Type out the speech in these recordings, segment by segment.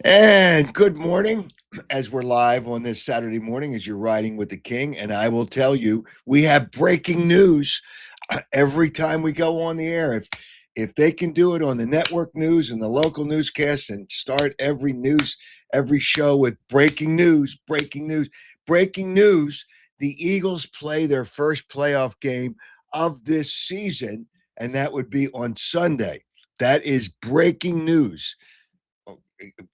And good morning as we're live on this Saturday morning as you're riding with the king. And I will tell you, we have breaking news every time we go on the air. If they can do it on the network news and the local newscasts and start every show with breaking news, breaking news, breaking news, the Eagles play their first playoff game of this season, and that would be on Sunday. That is breaking news.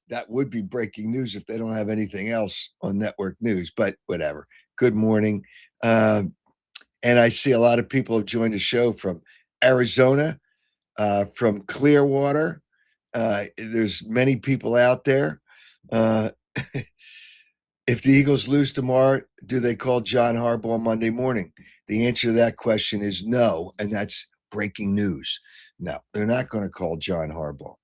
That would be breaking news if they don't have anything else on network news, but whatever. Good morning. And I see a lot of people have joined the show from Arizona, from Clearwater. There's many people out there. Uh, if the Eagles lose tomorrow, do they call John Harbaugh Monday morning? The answer to that question is no, and that's breaking news. No, they're not going to call John Harbaugh.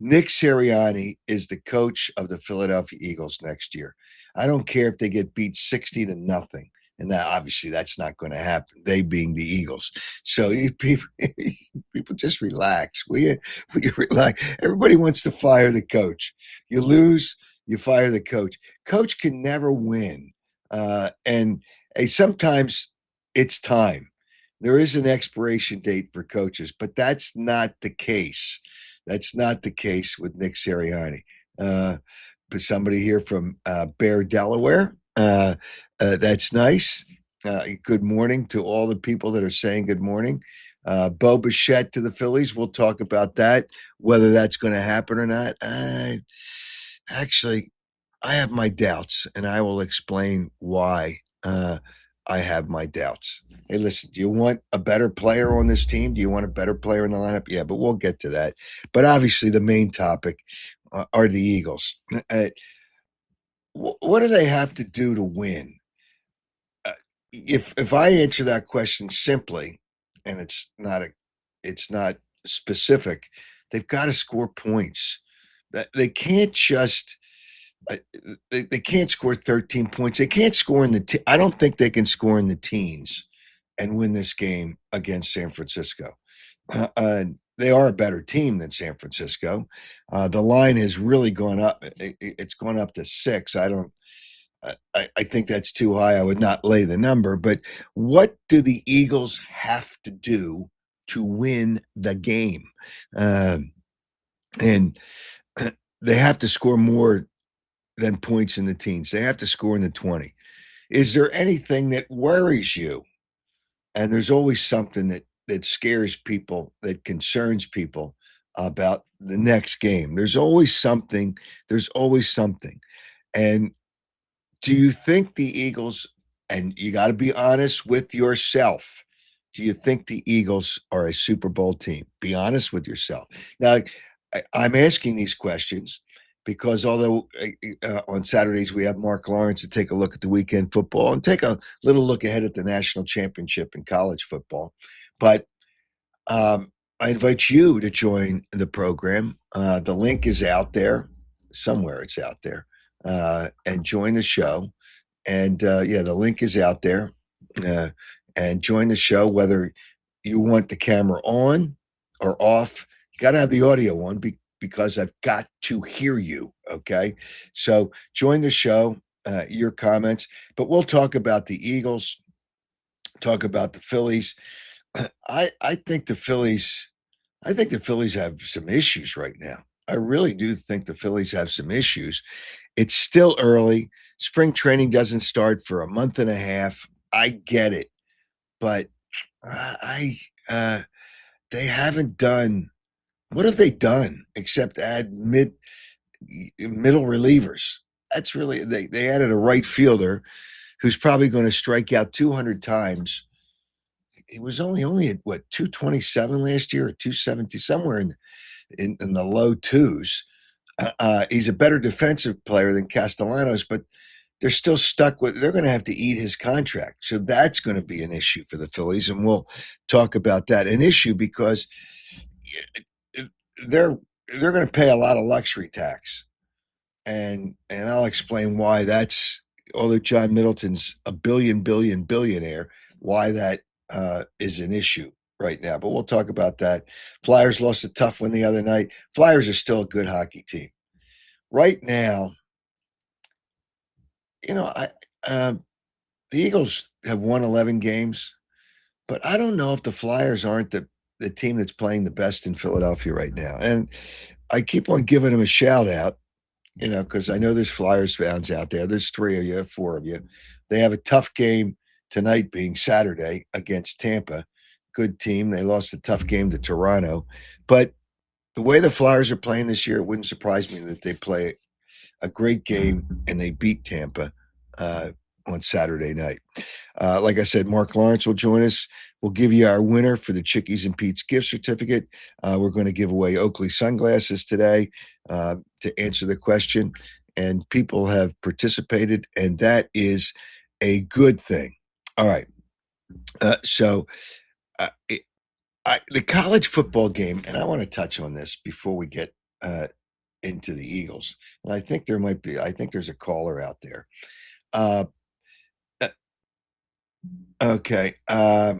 Nick Sirianni is the coach of the Philadelphia Eagles next year. I don't care if they get beat 60-0. And that obviously that's not going to happen. They being the Eagles. So people just relax. Will you relax? Everybody wants to fire the coach. You lose, you fire the coach. Coach can never win. And sometimes it's time. There is an expiration date for coaches, but that's not the case. That's not the case with Nick Sirianni. But somebody here from Bear, Delaware. That's nice. Good morning to all the people that are saying good morning. Bo Bichette to the Phillies. We'll talk about that, whether that's going to happen or not. Actually, I have my doubts, and I will explain why I have my doubts. Hey, listen, do you want a better player on this team? Do you want a better player in the lineup? Yeah, but we'll get to that. But obviously, the main topic are the Eagles. What do they have to do to win? If I answer that question simply, and it's not specific, they've got to score points. They can't just they can't score 13 points. They can't score in the. I don't think they can score in the teens and win this game against San Francisco. They are a better team than San Francisco. The line has really gone up. It's gone up to 6. I don't. I think that's too high. I would not lay the number. But what do the Eagles have to do to win the game? And they have to score more than points in the teens. They have to score in the 20. Is there anything that worries you? And there's always something that scares people, that concerns people about the next game. There's always something. There's always something. And do you think the Eagles, and you got to be honest with yourself, do you think the Eagles are a Super Bowl team? Be honest with yourself. Now, I'm asking these questions because although on Saturdays we have Marc Lawrence to take a look at the weekend football and take a little look ahead at the national championship in college football, but I invite you to join the program. The link is out there somewhere. It's out there, and join the show. And yeah, the link is out there, and join the show whether you want the camera on or off. You got to have the audio on because I've got to hear you. Okay. So join the show, your comments, but we'll talk about the Eagles, talk about the Phillies. I think the Phillies, I think the Phillies have some issues right now. I really do think the Phillies have some issues. It's still early. Spring training doesn't start for a month and a half. I get it, but I they haven't done. What have they done except add middle relievers? That's really they added a right fielder who's probably going to strike out 200 times. He was only at what 227 last year or 270 somewhere in the low twos. He's a better defensive player than Castellanos, but they're still stuck with. They're going to have to eat his contract, so that's going to be an issue for the Phillies, and we'll talk about that. An issue because they're they're going to pay a lot of luxury tax, and I'll explain why that's. Although John Middleton's a billionaire, why that is an issue right now. But we'll talk about that. Flyers lost a tough one the other night. Flyers are still a good hockey team. right now, uh, the Eagles have won 11 games, but I don't know if the Flyers aren't the team that's playing the best in Philadelphia right now. And I keep on giving them a shout out, because I know there's Flyers fans out there. There's 3 of you, 4 of you. They have a tough game tonight, being Saturday, against Tampa. Good team. They lost a tough game to Toronto. But the way the Flyers are playing this year, it wouldn't surprise me that they play a great game and they beat Tampa on Saturday night. Like I said, Marc Lawrence will join us. We'll give you our winner for the Chickies and Pete's gift certificate. We're going to give away Oakley sunglasses today to answer the question. And people have participated, and that is a good thing. All right. So the college football game, and I want to touch on this before we get into the Eagles. And I think there's a caller out there. Okay. All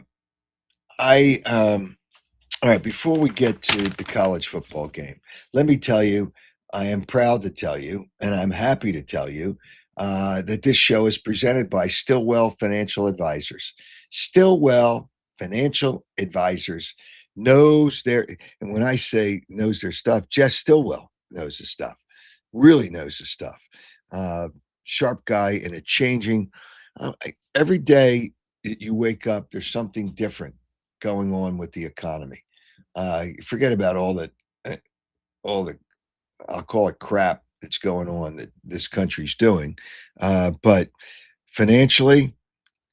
right, before we get to the college football game, let me tell you, I am proud to tell you, and I'm happy to tell you, that this show is presented by Stillwell Financial Advisors. Stillwell Financial Advisors and when I say knows their stuff, Jeff Stillwell knows his stuff, really knows his stuff. Sharp guy in a changing, every day you wake up, there's something different going on with the economy. Forget about all the I'll call it crap that's going on that this country's doing. But financially,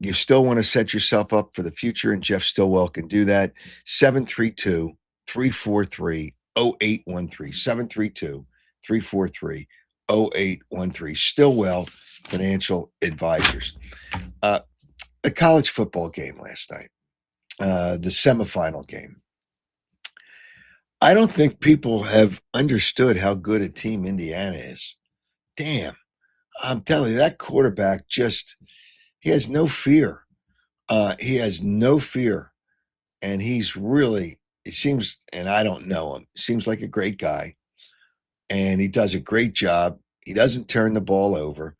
you still want to set yourself up for the future, and Jeff Stillwell can do that. 732-343-0813. 732-343-0813. Stillwell Financial Advisors. A college football game last night, the semifinal game. I don't think people have understood how good a team Indiana is. Damn. I'm telling you, that quarterback he has no fear. He has no fear. And it seems, and I don't know him, seems like a great guy. And he does a great job. He doesn't turn the ball over,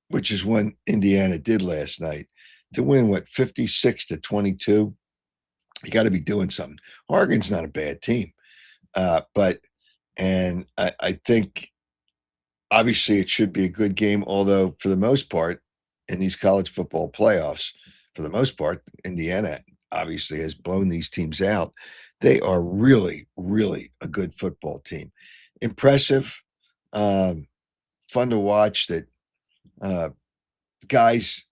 which is what Indiana did last night to win, 56-22. You got to be doing something. Oregon's not a bad team. I think obviously it should be a good game, although for the most part in these college football playoffs, for the most part, Indiana obviously has blown these teams out. They are really, really a good football team. Impressive, fun to watch that guys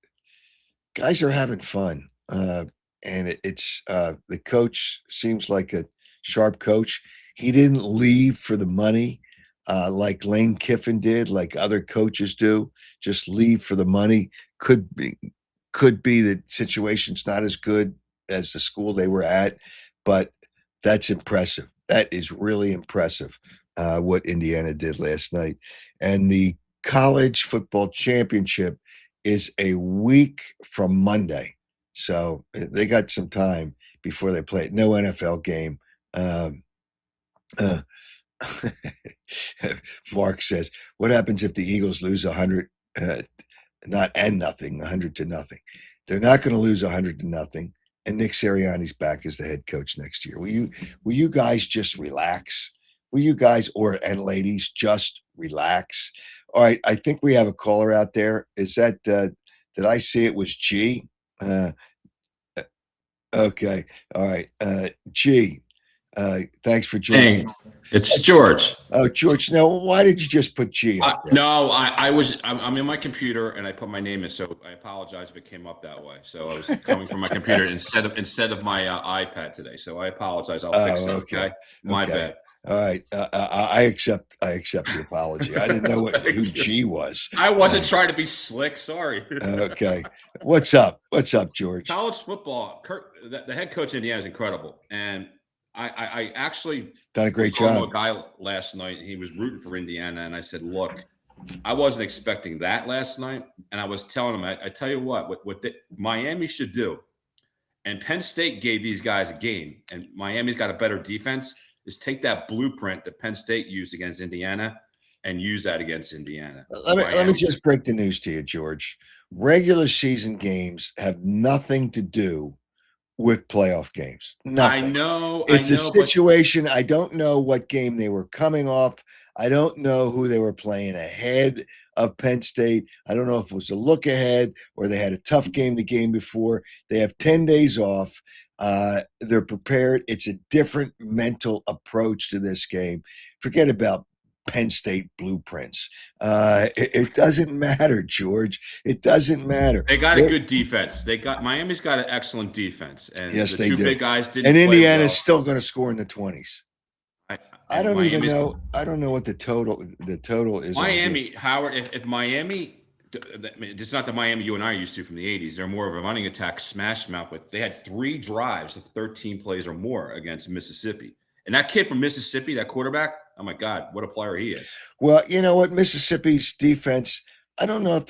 are having fun. And it's the coach seems like a sharp coach. He didn't leave for the money like Lane Kiffin did, like other coaches do. Just leave for the money. Could be the situation's not as good as the school they were at, but that's impressive. That is really impressive what Indiana did last night. And the college football championship is a week from Monday. So they got some time before they play it. No NFL game. Mark says, "What happens if the Eagles lose 100, not and nothing, 100-0? They're not going to lose 100-0, and Nick Sirianni's back as the head coach next year. Will you guys just relax? Will you guys and ladies just relax? All right, I think we have a caller out there. Is that did I see it was G? Okay, all right, G. Thanks for joining. Hey, it's George. Oh, George. Now, why did you just put G up there? No, I'm in my computer and I put my name in, so I apologize if it came up that way. So I was coming from my computer instead of my iPad today. So I apologize. I'll fix that. Okay. My bad. All right. I accept the apology. I didn't know who G was. I wasn't trying to be slick. Sorry. Okay. What's up? What's up, George? College football. The head coach of Indiana is incredible, and I actually done a great job. To a guy last night. He was rooting for Indiana, and I said, "Look, I wasn't expecting that last night." And I was telling him, I tell you what Miami should do, and Penn State gave these guys a game, and Miami's got a better defense. Is take that blueprint that Penn State used against Indiana and use that against Indiana. Let me Miami. just break the news to you, George. Regular season games have nothing to do with playoff games. Nothing. I It's a know, but situation. I don't know what game they were coming off. I don't know who they were playing ahead of Penn State. I don't know if it was a look ahead or they had a tough game the game before. They have 10 days off. They're prepared. It's a different mental approach to this game. Forget about Penn State blueprints. It doesn't matter, George. It doesn't matter. they got a good defense. Miami's got an excellent defense, and Yes, the they two do. big guys didn't And play Indiana's well. still going to score in the 20s. I don't even Miami's know. I don't know what the total is. on the game. Miami, Howard, if Miami, I mean, it's not the Miami you and I are used to from the 80s. They're more of a running attack, smash mouth, but they had 3 drives of 13 plays or more against Mississippi. And that kid from Mississippi, that quarterback, oh my God, what a player he is. Well, you know what? Mississippi's defense, I don't know if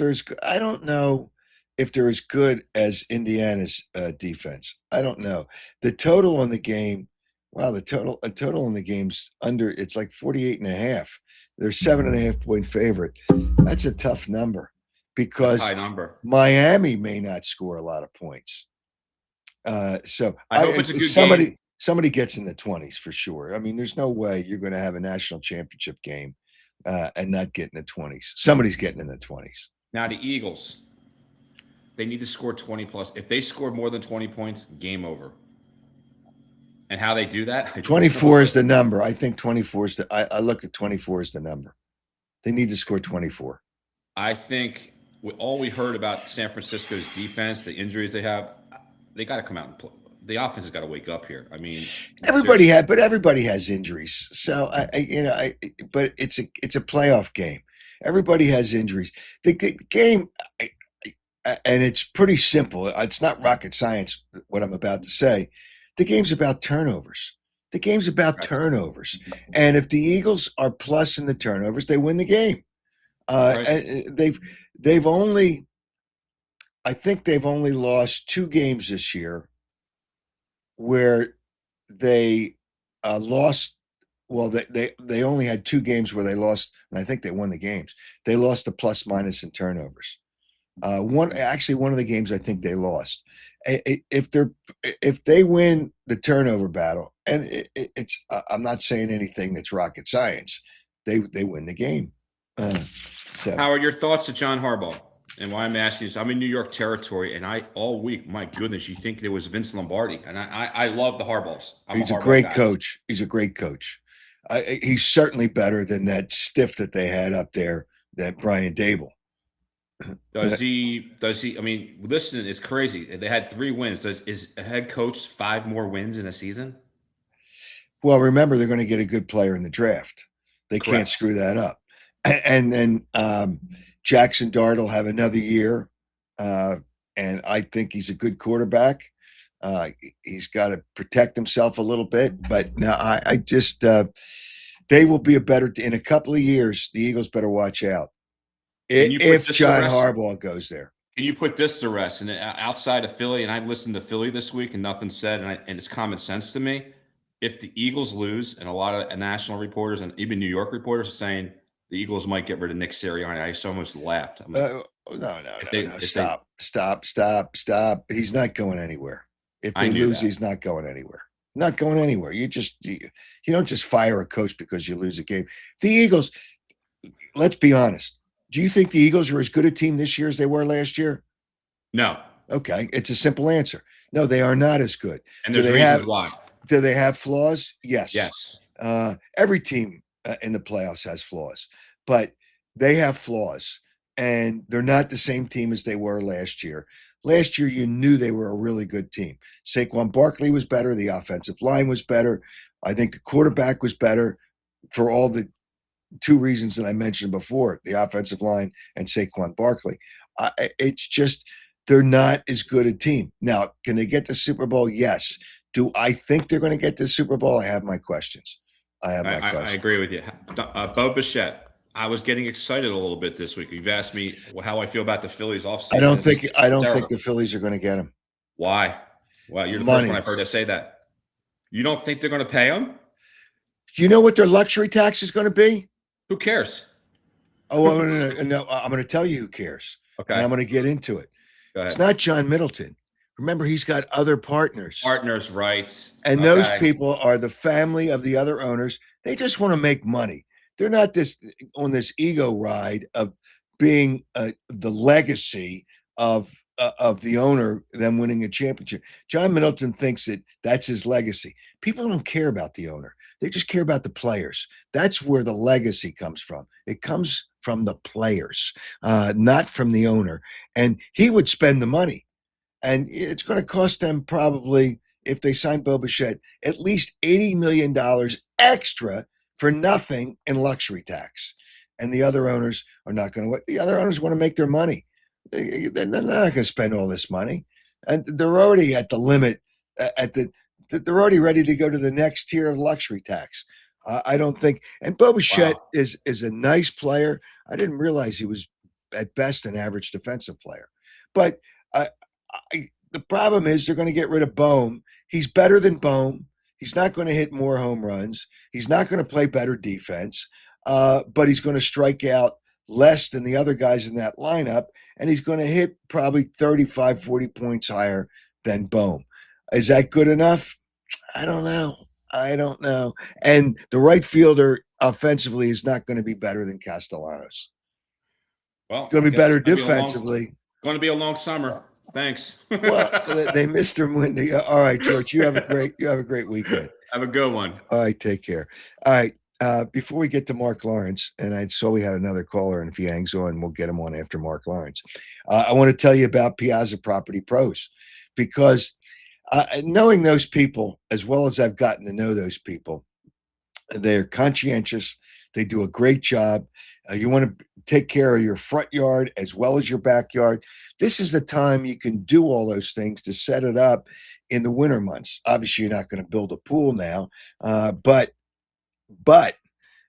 they're as good as Indiana's defense. I don't know. The total on the game, wow, the total on the game's under, it's like 48.5. They're 7.5 point favorite. That's a tough number because High number. Miami may not score a lot of points. So I hope it's a good game. Somebody gets in the 20s for sure. I mean, there's no way you're going to have a national championship game and not get in the 20s. Somebody's getting in the 20s. Now the Eagles, they need to score 20 plus. If they score more than 20 points, game over. And how they do that? 24 is the number. I think 24 is I look at 24 as the number. They need to score 24. I think all we heard about San Francisco's defense, the injuries they have, they got to come out and play. The offense has got to wake up here. I mean, everybody has injuries. So but it's a playoff game. Everybody has injuries. The game, and it's pretty simple. It's not rocket science what I'm about to say. The game's about turnovers. The game's about turnovers. And if the Eagles are plus in the turnovers, they win the game. And they've only lost 2 games this year where they lost. Well, they only had 2 games where they lost, and I think they won the games. They lost the plus minus in turnovers. One of the games I think they lost. If they win the turnover battle, and it's I'm not saying anything that's rocket science, they win the game. So Howard, your thoughts to John Harbaugh? And why I'm asking is I'm in New York territory, and all week, my goodness, you think there was Vince Lombardi, and I love the Harbaughs. He's a great coach. He's a great coach. He's certainly better than that stiff that they had up there, that Brian Dable. Does he? I mean, listen, it's crazy. They had 3 wins. Is a head coach 5 more wins in a season? Well, remember, they're going to get a good player in the draft. They Correct. Can't screw that up. And then Jackson Dart will have another year. And I think he's a good quarterback. He's got to protect himself a little bit. But no, I just they will be in a couple of years. The Eagles better watch out. If John Harbaugh goes there. Can you put this to rest? And outside of Philly, and I've listened to Philly this week, and nothing said, and it's common sense to me. If the Eagles lose, and a lot of national reporters and even New York reporters are saying the Eagles might get rid of Nick Sirianni, I almost laughed. No. Stop. He's not going anywhere. If they lose, he's not going anywhere. Not going anywhere. You don't just fire a coach because you lose a game. The Eagles, let's be honest. Do you think the Eagles are as good a team this year as they were last year? No. Okay. It's a simple answer. No, they are not as good. And there's reasons why. Do they have flaws? Yes. Yes. Every team in the playoffs has flaws, but they have flaws, and they're not the same team as they were last year. Last year, you knew they were a really good team. Saquon Barkley was better. The offensive line was better. I think the quarterback was better for all the 2 reasons that I mentioned before, the offensive line and Saquon Barkley. It's just they're not as good a team. Now, can they get the Super Bowl? Yes. Do I think they're going to get the Super Bowl? I have my questions. I agree with you. Bo Bichette, I was getting excited a little bit this week. You've asked me how I feel about the Phillies offseason. I don't think the Phillies are going to get him. Why? Well, you're the first one I've heard us say that. You don't think they're going to pay him? You know what their luxury tax is going to be? Who cares? Oh, well, no, I'm going to tell you who cares, and Okay, I'm going to get into it. go It's ahead. not John Middleton. Remember, he's got other partners. Partners' rights. And those Okay. people are the family of the other owners. They just want to make money. They're not on this ego ride of being the legacy of the owner, them winning a championship. John Middleton thinks that that's his legacy. People don't care about the owner. They just care about the players. That's where the legacy comes from. It comes from the players, not from the owner. And he would spend the money. And it's going to cost them probably, if they sign Bo Bichette, at least $80 million extra for nothing in luxury tax. And the other owners are not going to, the other owners want to make their money. They're not going to spend all this money. And they're already at the limit, they're already ready to go to the next tier of luxury tax. I don't think, and Bo Bichette Wow. is a nice player. I didn't realize he was at best an average defensive player. But the problem is they're going to get rid of Bohm. He's better than Bohm. He's not going to hit more home runs. He's not going to play better defense, but he's going to strike out less than the other guys in that lineup, and he's going to hit probably 35, 40 points higher than Bohm. Is that good enough? I don't know. I don't know. And the right fielder offensively is not going to be better than Castellanos. Well, It's going I to be guess better defensively. going to be a long summer. Thanks. Well, they missed him when they. All right, George. You have a great weekend. Have a good one. All right, take care. All right. Before we get to Marc Lawrence, and I saw we had another caller, and if he hangs on, we'll get him on after Marc Lawrence. I want to tell you about Piazza Property Pros, because knowing those people as well as I've gotten to know those people, they're conscientious. They do a great job. You want to take care of your front yard as well as your backyard. This is the time you can do all those things to set it up in the winter months. Obviously, you're not going to build a pool now, but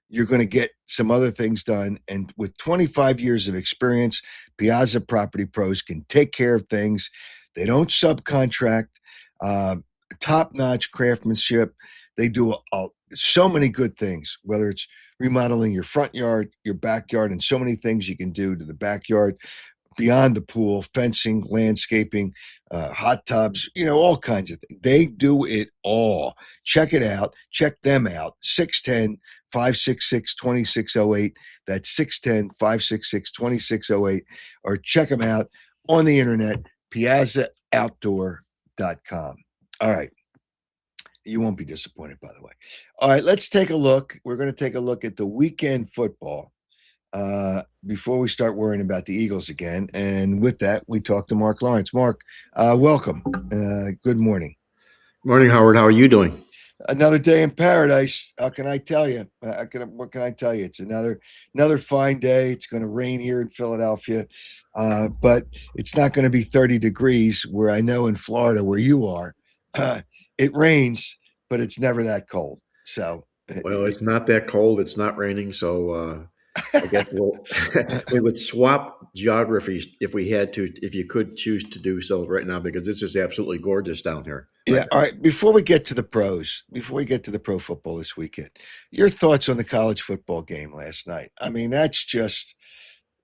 you're going to get some other things done. And with 25 years of experience, Piazza Property Pros can take care of things. They don't subcontract. Top-notch craftsmanship. They do so many good things, whether it's remodeling your front yard, your backyard, and so many things you can do to the backyard beyond the pool, fencing, landscaping, hot tubs, all kinds of things. They do it all. Check it out. Check them out. 610-566-2608. That's 610-566-2608. Or check them out on the internet, piazzaoutdoor.com. All right. You won't be disappointed, by the way. All right, let's take a look. We're going to take a look at the weekend football before we start worrying about the Eagles again. And with that, we talk to Marc Lawrence. Marc, welcome. Good morning. Morning, Howard. How are you doing? Another day in paradise. How can I tell you? What can I tell you? It's another fine day. It's going to rain here in Philadelphia, but it's not going to be 30 degrees where I know in Florida where you are. It rains, but it's never that cold. So, Well, it's not that cold. It's not raining, so I guess we would swap geographies if we had to, if you could choose to do so right now, because it's just absolutely gorgeous down here. Yeah. All right. Before we get to the pros, before we get to the pro football this weekend, your thoughts on the college football game last night? I mean, that's just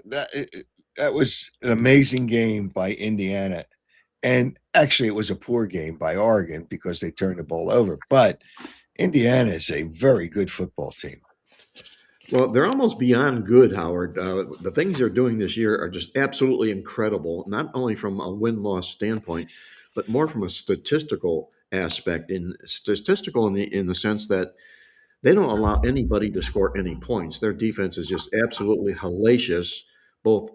that was an amazing game by Indiana. And actually, it was a poor game by Oregon because they turned the ball over. But Indiana is a very good football team. Well, they're almost beyond good, Howard. The things they're doing this year are just absolutely incredible, not only from a win-loss standpoint, but more from a statistical aspect. Statistical in the sense that they don't allow anybody to score any points. Their defense is just absolutely hellacious, both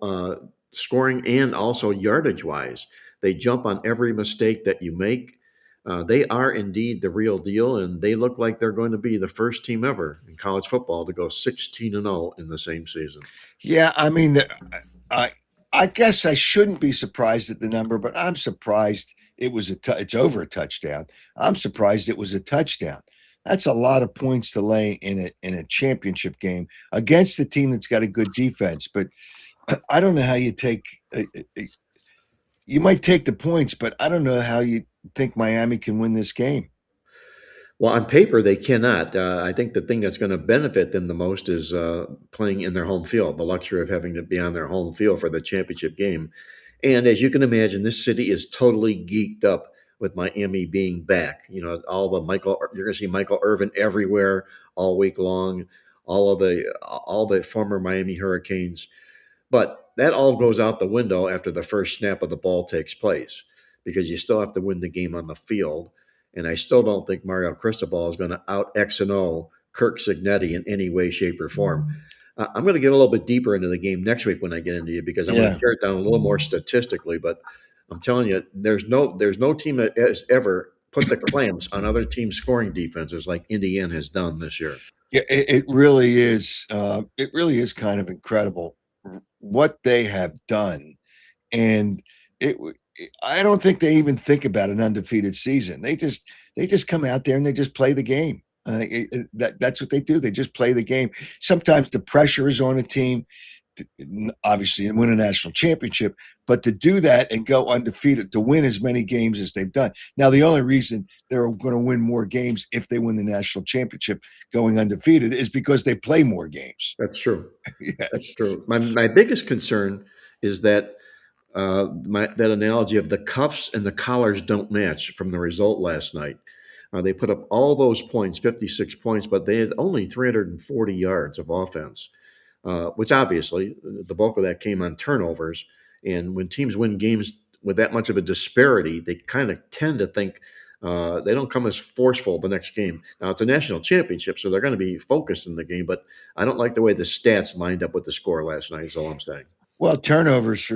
scoring and also yardage wise. They jump on every mistake that you make. They are indeed the real deal, and they look like they're going to be the first team ever in college football to go 16-0 in the same season. Yeah, I mean, I guess I shouldn't be surprised at the number, but I'm surprised it was it's over a touchdown. I'm surprised it was a touchdown. That's a lot of points to lay in a championship game against a team that's got a good defense. But I don't know how you take. You might take the points, but I don't know how you think Miami can win this game. Well, on paper, they cannot. I think the thing that's going to benefit them the most is playing in their home field, the luxury of having to be on their home field for the championship game. And as you can imagine, this city is totally geeked up with Miami being back. You know, you're going to see Michael Irvin everywhere all week long. All the former Miami Hurricanes, but that all goes out the window after the first snap of the ball takes place because you still have to win the game on the field. And I still don't think Mario Cristobal is going to out X and O Kirk Signetti in any way, shape, or form. I'm going to get a little bit deeper into the game next week when I get into you because I'm going Yeah. to tear it down a little more statistically. But I'm telling you, there's no team that has ever put the clamps on other teams' scoring defenses like Indiana has done this year. Yeah, it really is. It really is kind of incredible what they have done, and it. I don't think they even think about an undefeated season. They just come out there and they just play the game. That's what they do. They just play the game. Sometimes the pressure is on a team, obviously, and win a national championship. But to do that and go undefeated, to win as many games as they've done. Now, the only reason they're going to win more games if they win the national championship going undefeated is because they play more games. That's true. That's Yes. true. My biggest concern is that that analogy of the cuffs and the collars don't match from the result last night. They put up all those points, 56 points, but they had only 340 yards of offense, which obviously the bulk of that came on turnovers. And when teams win games with that much of a disparity, they kind of tend to think they don't come as forceful the next game. Now, it's a national championship, so they're going to be focused in the game, but I don't like the way the stats lined up with the score last night, is all I'm saying. Well, turnovers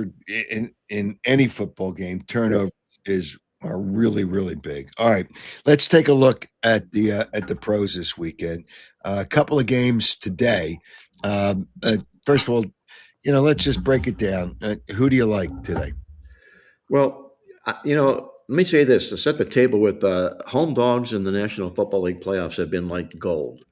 in any football game, Yep. turnovers are really really big. All right, let's take a look at the pros this weekend. A couple of games today. First of all, let's just break it down. Who do you like today? Well, let me say this to set the table with home dogs in the National Football League playoffs have been like gold.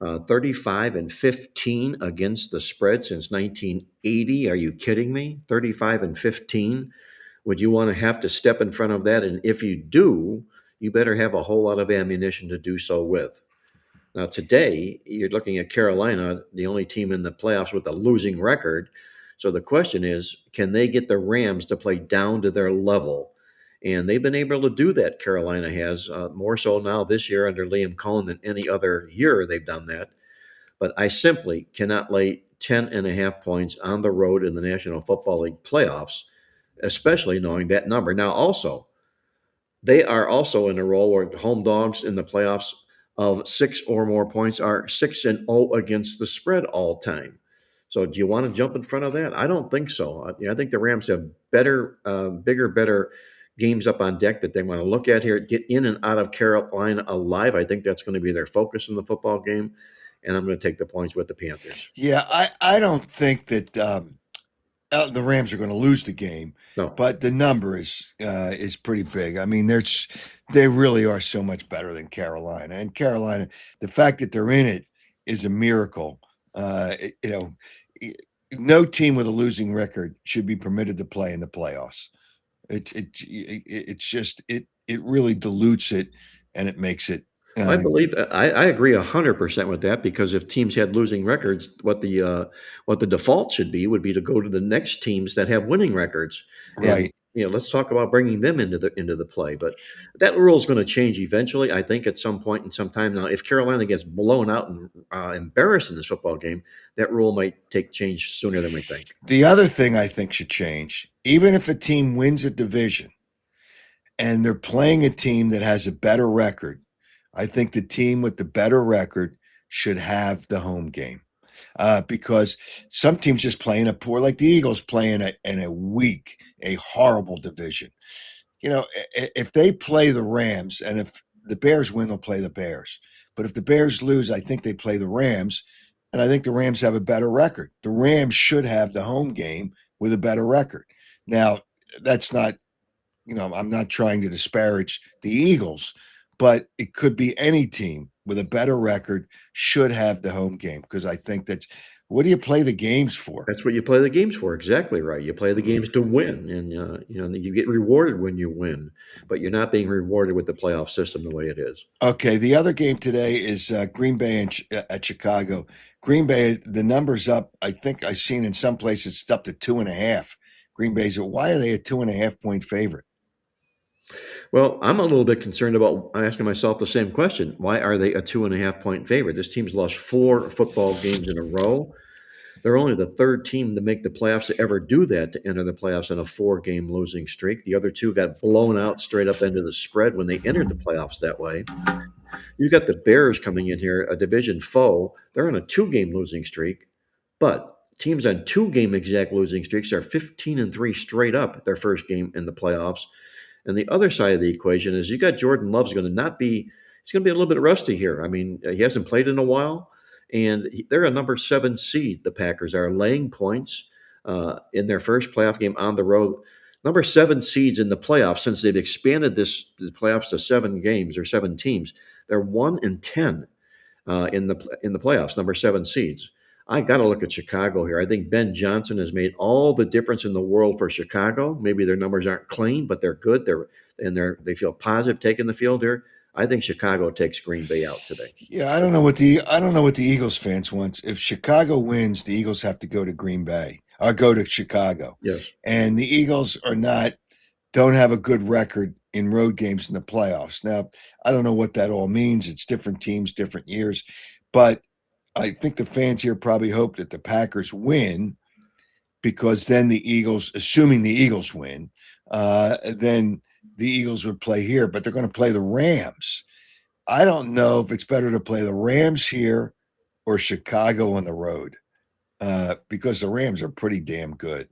35-15 against the spread since 1980. Are you kidding me? 35-15. Would you want to have to step in front of that? And if you do, you better have a whole lot of ammunition to do so with. Now, today, you're looking at Carolina, the only team in the playoffs with a losing record. So the question is, can they get the Rams to play down to their level? And they've been able to do that, Carolina has, more so now this year under Liam Cohen than any other year they've done that. But I simply cannot lay 10.5 points on the road in the National Football League playoffs, especially knowing that number. Now, also, they are also in a role where home dogs in the playoffs of 6 or more points are 6-0 against the spread all time. So, do you want to jump in front of that? I don't think so. I think the Rams have better games up on deck that they want to look at here. Get in and out of Carolina alive. I think that's going to be their focus in the football game, and I'm going to take the points with the Panthers. Yeah, I don't think that the Rams are going to lose the game, No, but the number is pretty big. I mean, they really are so much better than Carolina, and Carolina, the fact that they're in it is a miracle. I- no team with a losing record should be permitted to play in the playoffs. It's just it really dilutes it, and it makes it. I Uh, believe I agree 100% with that because if teams had losing records, what the default should be would be to go to the next teams that have winning records, and right. let's talk about bringing them into the play. But that rule is going to change eventually. I think at some point in some time now, if Carolina gets blown out and embarrassed in this football game, that rule might take change sooner than we think. The other thing I think should change, even if a team wins a division and they're playing a team that has a better record, I think the team with the better record should have the home game. Because some teams just playing a poor, like the Eagles playing in a weak, a horrible division. If they play the Rams and if the Bears win, they'll play the Bears. But if the Bears lose, I think they play the Rams. And I think the Rams have a better record. The Rams should have the home game with a better record. Now, that's not, I'm not trying to disparage the Eagles, but it could be any team with a better record should have the home game, because I think that's what do you play the games for? That's what you play the games for. Exactly right. You play the games to win, and you get rewarded when you win, but you're not being rewarded with the playoff system the way it is. Okay, the other game today is Green Bay at Chicago. Green Bay, the number's up. I think I've seen in some places it's up to 2.5. Green Bay's. Why are they a 2.5 point favorite? Well, I'm a little bit concerned about asking myself the same question. Why are they a 2.5 point favorite? This team's lost 4 football games in a row. They're only the third team to make the playoffs to ever do that, to enter the playoffs on a 4-game losing streak. The other two got blown out straight up into the spread when they entered the playoffs that way. You got the Bears coming in here, a division foe. They're on a 2-game losing streak, but teams on 2-game exact losing streaks are 15-3 straight up their first game in the playoffs. And the other side of the equation is you got Jordan Love's going to not be, he's going to be a little bit rusty here. I mean, he hasn't played in a while, and they're a number 7 seed. The Packers are laying points in their first playoff game on the road. Number 7 seeds in the playoffs, since they've expanded the playoffs to 7 games or 7 teams. They're 1-10 in the playoffs, number 7 seeds. I got to look at Chicago here. I think Ben Johnson has made all the difference in the world for Chicago. Maybe their numbers aren't clean, but they're good. They feel positive taking the field here. I think Chicago takes Green Bay out today. Yeah, I don't know what the Eagles fans want. If Chicago wins, the Eagles have to go to Green Bay or go to Chicago. Yes. And the Eagles don't have a good record in road games in the playoffs. Now, I don't know what that all means. It's different teams, different years, but I think the fans here probably hope that the Packers win, because then the Eagles, assuming the Eagles win, then the Eagles would play here, but they're going to play the Rams. I don't know if it's better to play the Rams here or Chicago on the road, because the Rams are pretty damn good.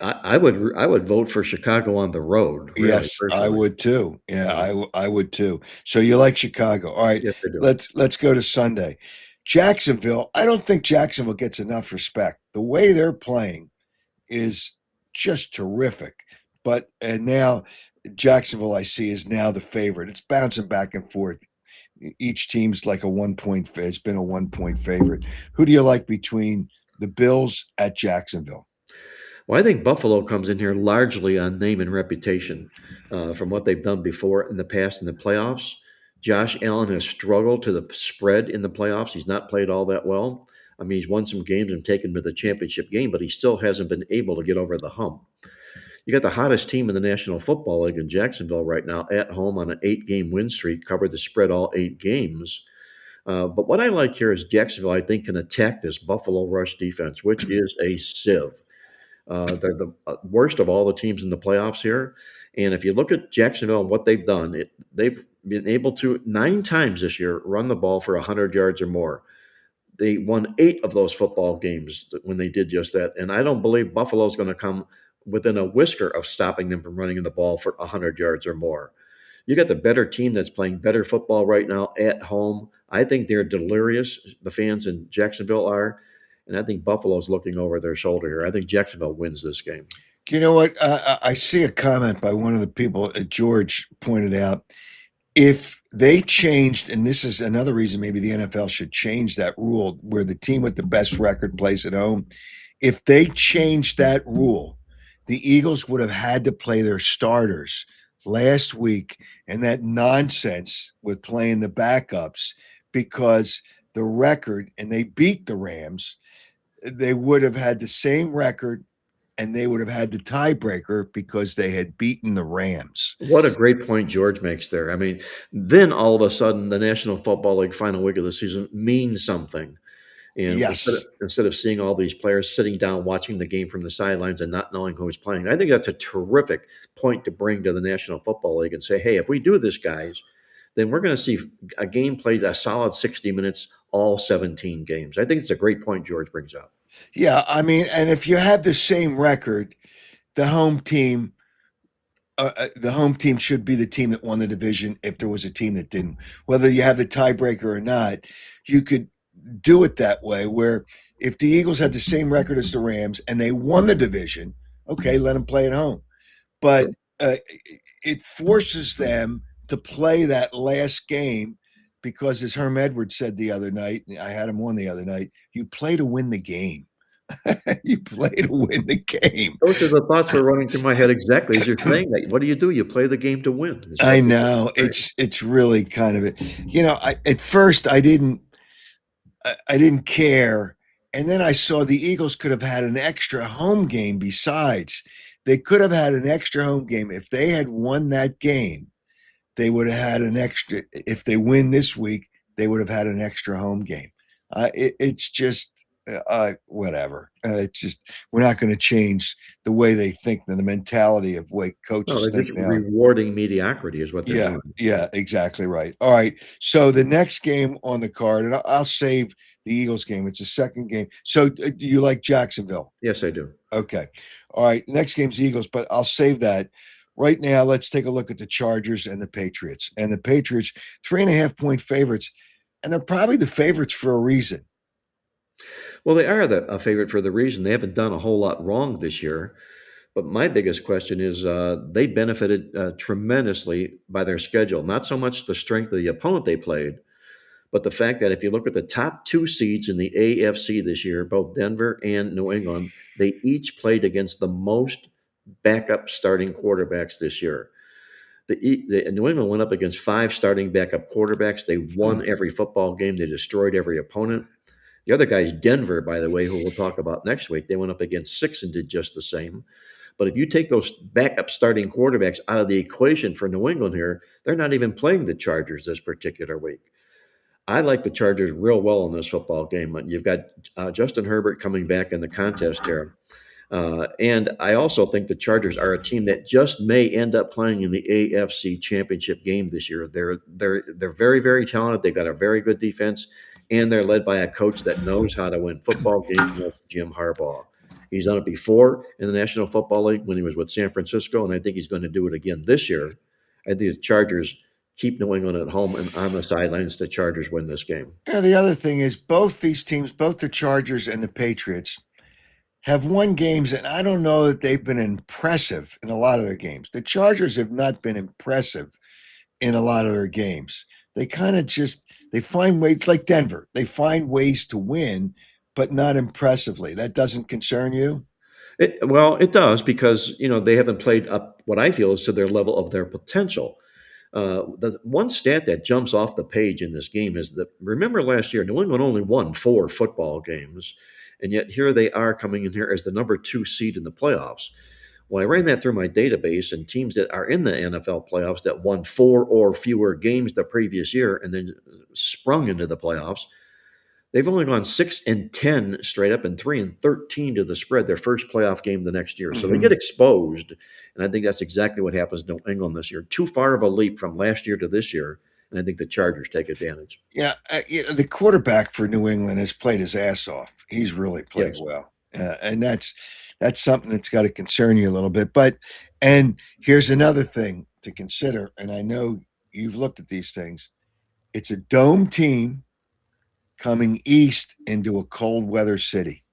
I would vote for Chicago on the road. Really, Yes, I personally. would too. Yeah, I would too. So you like Chicago. All right, Yes, I do. let's go to Sunday. Jacksonville, I don't think Jacksonville gets enough respect. The way they're playing is just terrific. And now Jacksonville, I see, is now the favorite. It's bouncing back and forth. Each team's like a 1 point. It's been a 1 point favorite. Who do you like between the Bills at Jacksonville? Well, I think Buffalo comes in here largely on name and reputation from what they've done before in the past in the playoffs. Josh Allen has struggled to the spread in the playoffs. He's not played all that well. I mean, he's won some games and taken to the championship game, but he still hasn't been able to get over the hump. You got the hottest team in the National Football League in Jacksonville right now at home on an 8-game win streak, covered the spread all 8 games. But what I like here is Jacksonville, I think, can attack this Buffalo rush defense, which is a sieve. They're the worst of all the teams in the playoffs here. And if you look at Jacksonville and what they've done, they've been able to 9 times this year run the ball for 100 yards or more. They won 8 of those football games when they did just that. And I don't believe Buffalo's going to come within a whisker of stopping them from running the ball for 100 yards or more. You got the better team that's playing better football right now at home. I think they're delirious. The fans in Jacksonville are. And I think Buffalo's looking over their shoulder here. I think Jacksonville wins this game. You know what? I see a comment by one of the people, George pointed out, if they changed, and this is another reason maybe the NFL should change that rule where the team with the best record plays at home. If they changed that rule, the Eagles would have had to play their starters last week, and that nonsense with playing the backups, because the record, and they beat the Rams, they would have had the same record, and they would have had the tiebreaker because they had beaten the Rams. What a great point George makes there. I mean, then all of a sudden, the National Football League final week of the season means something. And Yes. instead of seeing all these players sitting down watching the game from the sidelines and not knowing who's playing, I think that's a terrific point to bring to the National Football League and say, hey, if we do this, guys, then we're going to see a game played a solid 60 minutes, all 17 games. I think it's a great point George brings up. Yeah, I mean, and if you have the same record, the home team should be the team that won the division. If there was a team that didn't, whether you have the tiebreaker or not, you could do it that way, where if the Eagles had the same record as the Rams and they won the division, okay, let them play at home. But it forces them to play that last game because, as Herm Edwards said the other night, I had him on the other night, you play to win the game. You play to win the game. Those are the thoughts were running through my head exactly as you're saying that. What do? You play the game to win. Is I what you're know saying. it's really kind of it. At first I didn't care, and then I saw the Eagles could have had an extra home game besides. They could have had an extra home game if they had won that game. They would have had an extra. If they win this week, they would have had an extra home game. It's just whatever. It's just we're not going to change the way they think and the mentality of way No, coaches they're think just now. rewarding mediocrity is what they're Yeah, doing. yeah, exactly right. All right. So the next game on the card, and I'll save the Eagles game. It's the second game. So do you like Jacksonville? Yes, I do. Okay. All right. Next game's Eagles, but I'll save that. Right now, let's take a look at the Chargers and the Patriots. And the Patriots, 3.5-point favorites, and they're probably the favorites for a reason. Well, they are a favorite for the reason they haven't done a whole lot wrong this year. But my biggest question is they benefited tremendously by their schedule. Not so much the strength of the opponent they played, but the fact that if you look at the top two seeds in the AFC this year, both Denver and New England, they each played against the most backup starting quarterbacks this year. The New England went up against 5 starting backup quarterbacks. They won every football game. They destroyed every opponent. The other guy's Denver, by the way, who we'll talk about next week. They went up against 6 and did just the same. But if you take those backup starting quarterbacks out of the equation for New England here, they're not even playing the Chargers this particular week. I like the Chargers real well in this football game. You've got Justin Herbert coming back in the contest here. And I also think the Chargers are a team that just may end up playing in the AFC Championship game this year. They're very, very talented. They've got a very good defense, and they're led by a coach that knows how to win football games, and that's Jim Harbaugh. He's done it before in the National Football League when he was with San Francisco, and I think he's going to do it again this year. I think the Chargers keep New England at home, and on the sidelines, the Chargers win this game. Yeah, the other thing is both these teams, both the Chargers and the Patriots, have won games, and I don't know that they've been impressive in a lot of their games. The Chargers have not been impressive in a lot of their games. They kind of they find ways, like Denver, they find ways to win, but not impressively. That doesn't concern you? Well, it does because they haven't played up what I feel is to their level of their potential. The one stat that jumps off the page in this game is that remember last year, New England only won 4 football games, and yet here they are coming in here as the number 2 seed in the playoffs. Well, I ran that through my database, and teams that are in the NFL playoffs that won 4 or fewer games the previous year and then sprung into the playoffs, they've only gone 6-10 straight up and 3-13 to the spread, their first playoff game the next year. So they get exposed. And I think that's exactly what happens to New England this year. Too far of a leap from last year to this year. And I think the Chargers take advantage. Yeah. The quarterback for New England has played his ass off. He's really played well. And that's something that's got to concern you a little bit. And here's another thing to consider. And I know you've looked at these things. It's a dome team coming east into a cold weather city.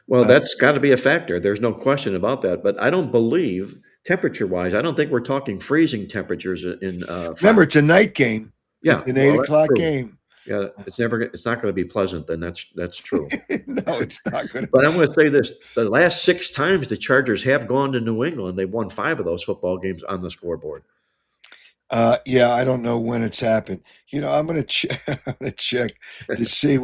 Well, that's got to be a factor. There's no question about that. But I don't believe, temperature-wise, I don't think we're talking freezing temperatures in. Remember, it's a night game. Yeah, it's an 8:00 game. Yeah, it's not going to be pleasant. Then that's true. No, it's not going to. But I'm going to say this: the last 6 times the Chargers have gone to New England, they've won 5 of those football games on the scoreboard. Yeah, I don't know when it's happened. I'm going to I'm going to check to see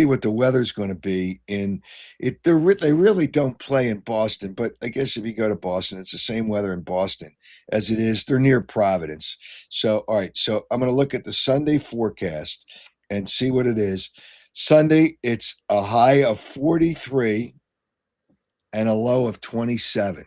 what the weather's going to be. They really don't play in Boston, but I guess if you go to Boston, it's the same weather in Boston as it is. They're near Providence. So, all right. So I'm going to look at the Sunday forecast and see what it is. Sunday, it's a high of 43 and a low of 27.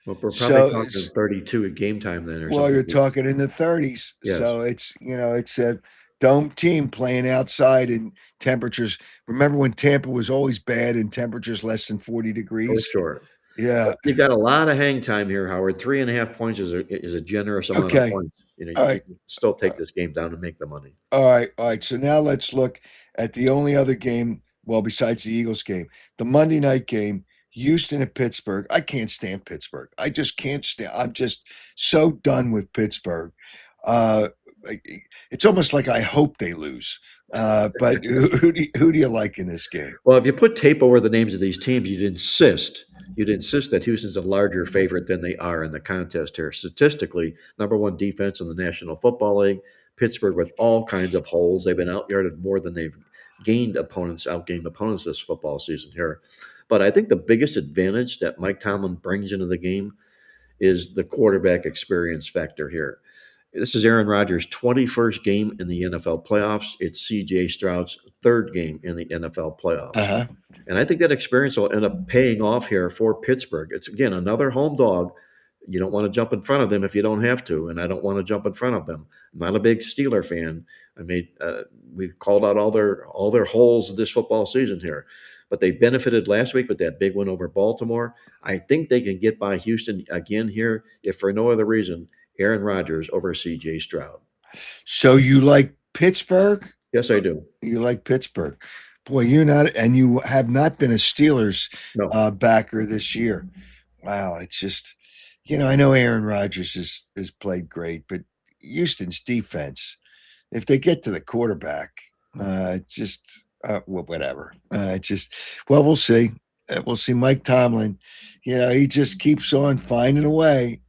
Well, we're probably talking 32 at game time then. You're talking in the 30s. Yes. So it's a dome team playing outside in temperatures. Remember when Tampa was always bad in temperatures less than 40 degrees? Oh, sure. Yeah. But you've got a lot of hang time here, Howard. 3.5 points is a generous amount of points. You can still take this game down and make the money. All right. So now let's look at the only other game, well, besides the Eagles game, the Monday night game. Houston and Pittsburgh. I can't stand Pittsburgh. I just can't stand. I'm just so done with Pittsburgh. Uh, it's almost like I hope they lose. But who do you like in this game? Well, if you put tape over the names of these teams, you'd insist that Houston's a larger favorite than they are in the contest here. Statistically, number one defense in the National Football League. Pittsburgh with all kinds of holes. They've been outyarded more than they've outgained opponents this football season here. But I think the biggest advantage that Mike Tomlin brings into the game is the quarterback experience factor here. This is Aaron Rodgers' 21st game in the NFL playoffs. It's CJ Stroud's third game in the NFL playoffs. Uh-huh. And I think that experience will end up paying off here for Pittsburgh. It's, again, another home dog. You don't want to jump in front of them if you don't have to, and I don't want to jump in front of them. I'm not a big Steeler fan. We called out all their holes this football season here, but they benefited last week with that big win over Baltimore. I think they can get by Houston again here, if for no other reason. Aaron Rodgers over C.J. Stroud. So you like Pittsburgh? Yes, I do. You like Pittsburgh. Boy, you're not, and you have not been a Steelers No. backer this year. Wow, it's just, I know Aaron Rodgers has played great, but Houston's defense, if they get to the quarterback, whatever. We'll see. We'll see. Mike Tomlin, he just keeps on finding a way.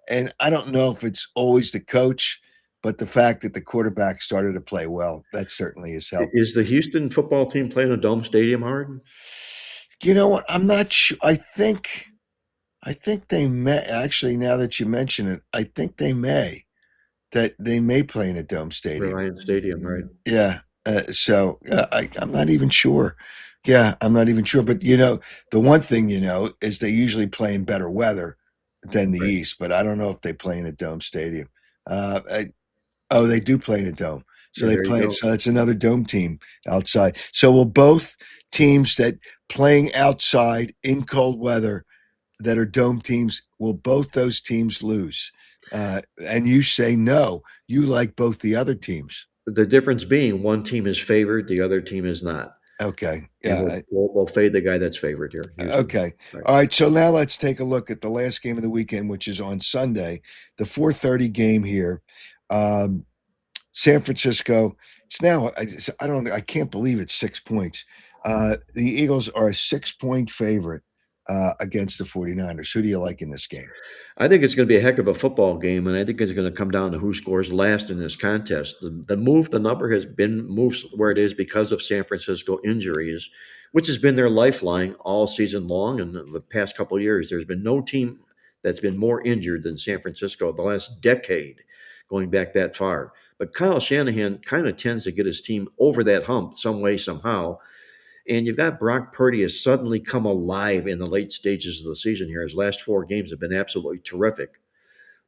And I don't know if it's always the coach, but the fact that the quarterback started to play well, that certainly has helped. Is the Houston football team playing a dome stadium, Howard? You know what? I'm not sure. I think they may. Actually, now that you mention it, I think they may play in a dome stadium. Reliant Stadium, right? Yeah. I'm not even sure. Yeah, I'm not even sure. But the one thing is they usually play in better weather than the Right. East. But I don't know if they play in a dome stadium. They do play in a dome. So Yeah, they there you play. go. So that's another dome team outside. So will both teams that playing outside in cold weather that are dome teams, will both those teams lose? And you say no. You like both the other teams. The difference being one team is favored, the other team is not. Okay. And Yeah. we'll fade the guy that's favored here. Houston. Okay. Right. All right. So now let's take a look at the last game of the weekend, which is on Sunday, the 4:30 game here. San Francisco. It's now, I can't believe it's 6 points. The Eagles are a 6-point favorite against the 49ers. Who do you like in this game? I think it's going to be a heck of a football game, and I think it's going to come down to who scores last in this contest. The number has been moved where it is because of San Francisco injuries, which has been their lifeline all season long. And the past couple of years, there's been no team that's been more injured than San Francisco the last decade, going back that far. But Kyle Shanahan kind of tends to get his team over that hump some way, somehow. And you've got Brock Purdy has suddenly come alive in the late stages of the season here. His last 4 games have been absolutely terrific.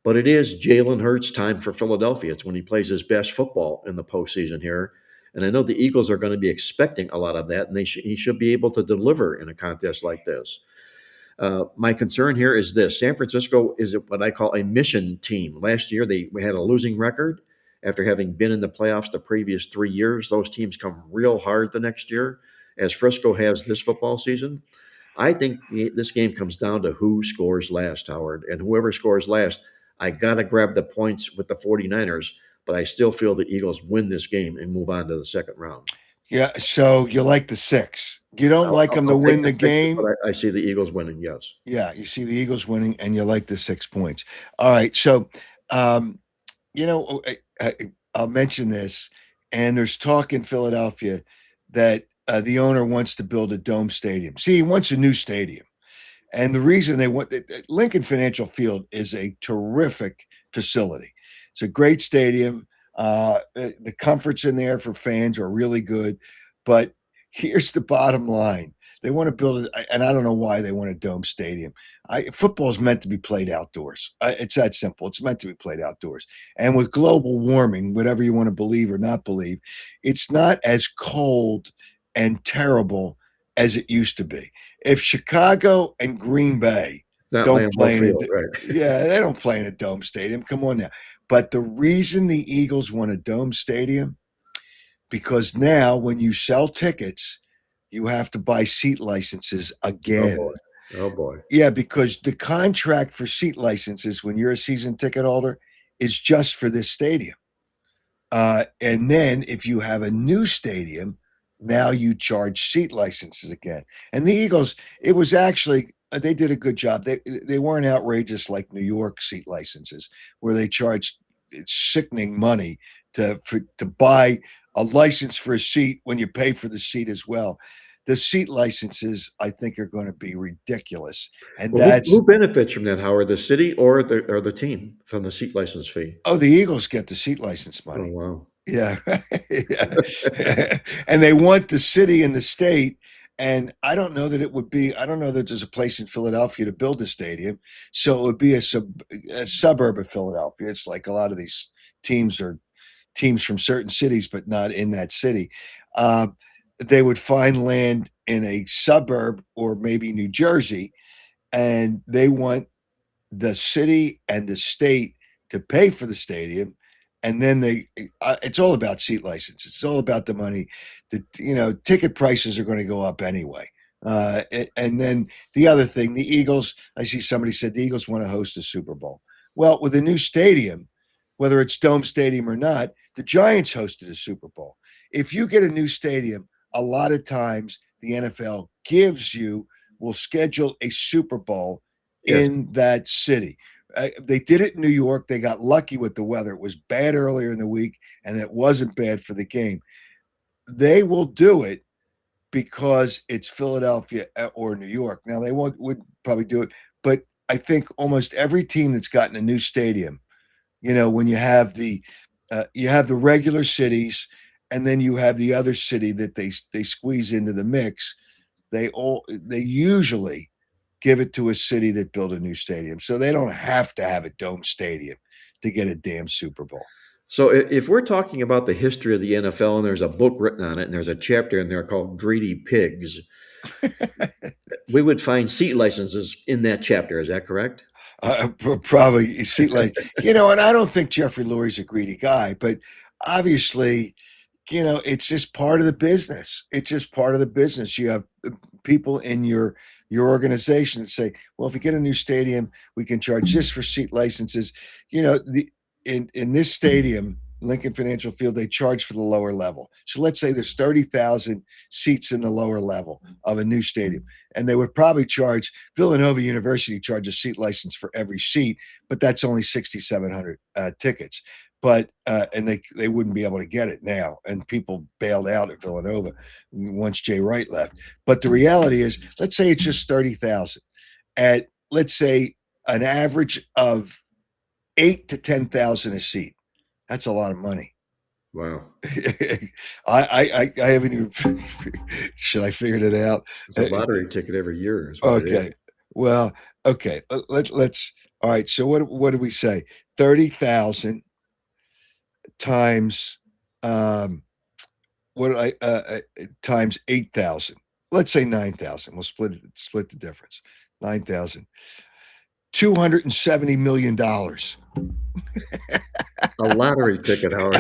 But it is Jalen Hurts' time for Philadelphia. It's when he plays his best football in the postseason here. And I know the Eagles are going to be expecting a lot of that, and he should be able to deliver in a contest like this. My concern here is this. San Francisco is what I call a mission team. Last year, they had a losing record. After having been in the playoffs the previous 3 years, those teams come real hard the next year, as Frisco has this football season. I think this game comes down to who scores last, Howard. And whoever scores last, I got to grab the points with the 49ers, but I still feel the Eagles win this game and move on to the second round. Yeah, so you like the 6. You don't like them to I'll win take the 6, game. but I see the Eagles winning, yes. Yeah, you see the Eagles winning, and you like the 6 points. All right, so I'll mention this, and there's talk in Philadelphia that the owner wants to build a dome stadium. See, he wants a new stadium. And the reason they want Lincoln Financial Field is a terrific facility. It's a great stadium. The comforts in there for fans are really good. But here's the bottom line. They want to build it, and I don't know why they want a dome stadium. Football is meant to be played outdoors. It's that simple. It's meant to be played outdoors. And with global warming, whatever you want to believe or not believe, it's not as cold and terrible as it used to be. If Chicago and Green Bay don't play in they don't play in a dome stadium. Come on now. But the reason the Eagles want a dome stadium, because now when you sell tickets, you have to buy seat licenses Oh again. boy. Oh boy. Yeah, because the contract for seat licenses when you're a season ticket holder is just for this stadium. And then if you have a new stadium, now you charge seat licenses again. And the Eagles, it was actually they did a good job. They weren't outrageous like New York seat licenses, where they charged sickening money to buy a license for a seat when you pay for the seat as well. The seat licenses, I think, are going to be ridiculous, and Well, that's who benefits from that, Howard? The city or the team from the seat license fee? oh, the Eagles get the seat license Oh money. wow. Yeah. Yeah. And they want the city and the state. And I don't know that it would be, I don't know that there's a place in Philadelphia to build a stadium. So it would be a suburb of Philadelphia. It's like a lot of these teams are teams from certain cities, but not in that city. Uh, they would find land in a suburb or maybe New Jersey, and they want the city and the state to pay for the stadium, and then it's all about seat licenses. It's all about the money. Ticket prices are going to go up anyway. And then the other thing, the Eagles, I see somebody said the Eagles want to host a Super Bowl. Well, with a new stadium, whether it's Dome Stadium or not, the Giants hosted a Super Bowl. If you get a new stadium, a lot of times the NFL will schedule a Super Bowl Yes. in that city. They did it in New York. They got lucky with the weather. It was bad earlier in the week, and it wasn't bad for the game. They will do it because it's Philadelphia or New York. Now they would probably do it, but I think almost every team that's gotten a new stadium, when you have the regular cities, and then you have the other city that they squeeze into the mix. They usually give it to a city that built a new stadium. So they don't have to have a dome stadium to get a damn Super Bowl. So if we're talking about the history of the NFL and there's a book written on it and there's a chapter in there called Greedy Pigs, we would find seat licenses in that chapter. Is that correct? Probably see like, and I don't think Jeffrey Lurie's a greedy guy, but obviously, it's just part of the business. It's just part of the business. You have people in your organization that say, well, if we get a new stadium, we can charge this for seat licenses. In this stadium, Lincoln Financial Field, they charge for the lower level. So let's say there's 30,000 seats in the lower level of a new stadium, and they would probably charge Villanova University charge a seat license for every seat, but that's only 6,700 tickets. But and they wouldn't be able to get it now, and people bailed out at Villanova once Jay Wright left. But the reality is, let's say it's just 30,000 at, let's say, an average of 8 to 10,000 a seat. That's a lot of money. Wow. I haven't even should I figured it out? It's a lottery ticket every year. Is what it Okay. is. Well, okay. Let's all right. So what do we say? 30,000 times times 8,000. Let's say 9,000. We'll split the difference. 9,000. $270 million. A lottery ticket, Howard.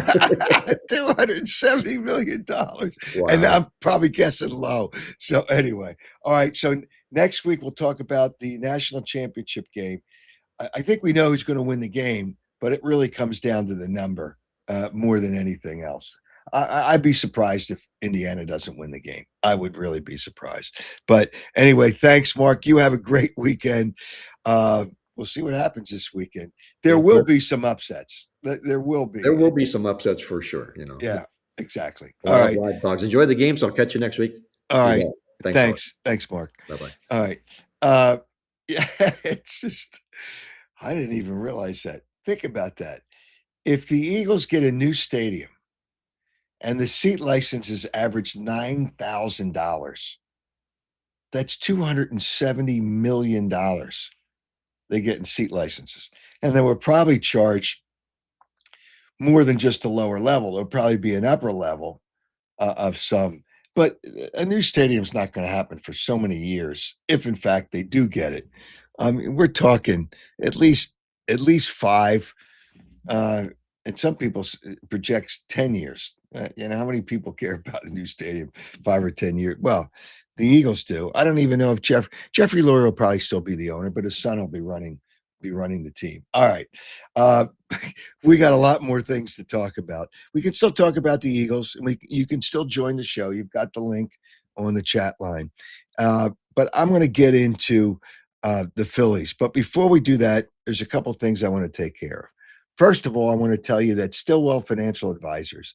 $270 million. Wow. And I'm probably guessing low. So anyway, all right. So next week we'll talk about the national championship game. I think we know who's going to win the game, but it really comes down to the number more than anything else. I'd be surprised if Indiana doesn't win the game. I would really be surprised. But anyway, thanks, Mark. You have a great weekend. We'll see what happens this weekend. There will be some upsets. There will be. There will be some upsets for sure. Yeah, exactly. A All lot right. of live dogs. Enjoy the games. I'll catch you next week. All right. Thanks, Mark. Bye-bye. All right. Yeah, it's just, I didn't even realize that. Think about that. If the Eagles get a new stadium and the seat licenses average $9,000, that's $270 million they get in seat licenses. And they would probably charge more than just a lower level. There'll probably be an upper level of some. But a new stadium's not going to happen for so many years, if in fact they do get it. I mean, we're talking at least 5. and some people projects 10 years. How many people care about a new stadium 5 or 10 years? Well, the Eagles do. I don't even know if Jeffrey Lurie will probably still be the owner, but his son will be running the team. All right. Uh, we got a lot more things to talk about. We can still talk about the Eagles, and you can still join the show. You've got the link on the chat line. But I'm going to get into the Phillies. But before we do that, there's a couple things I want to take care of. First of all, I want to tell you that Stillwell Financial Advisors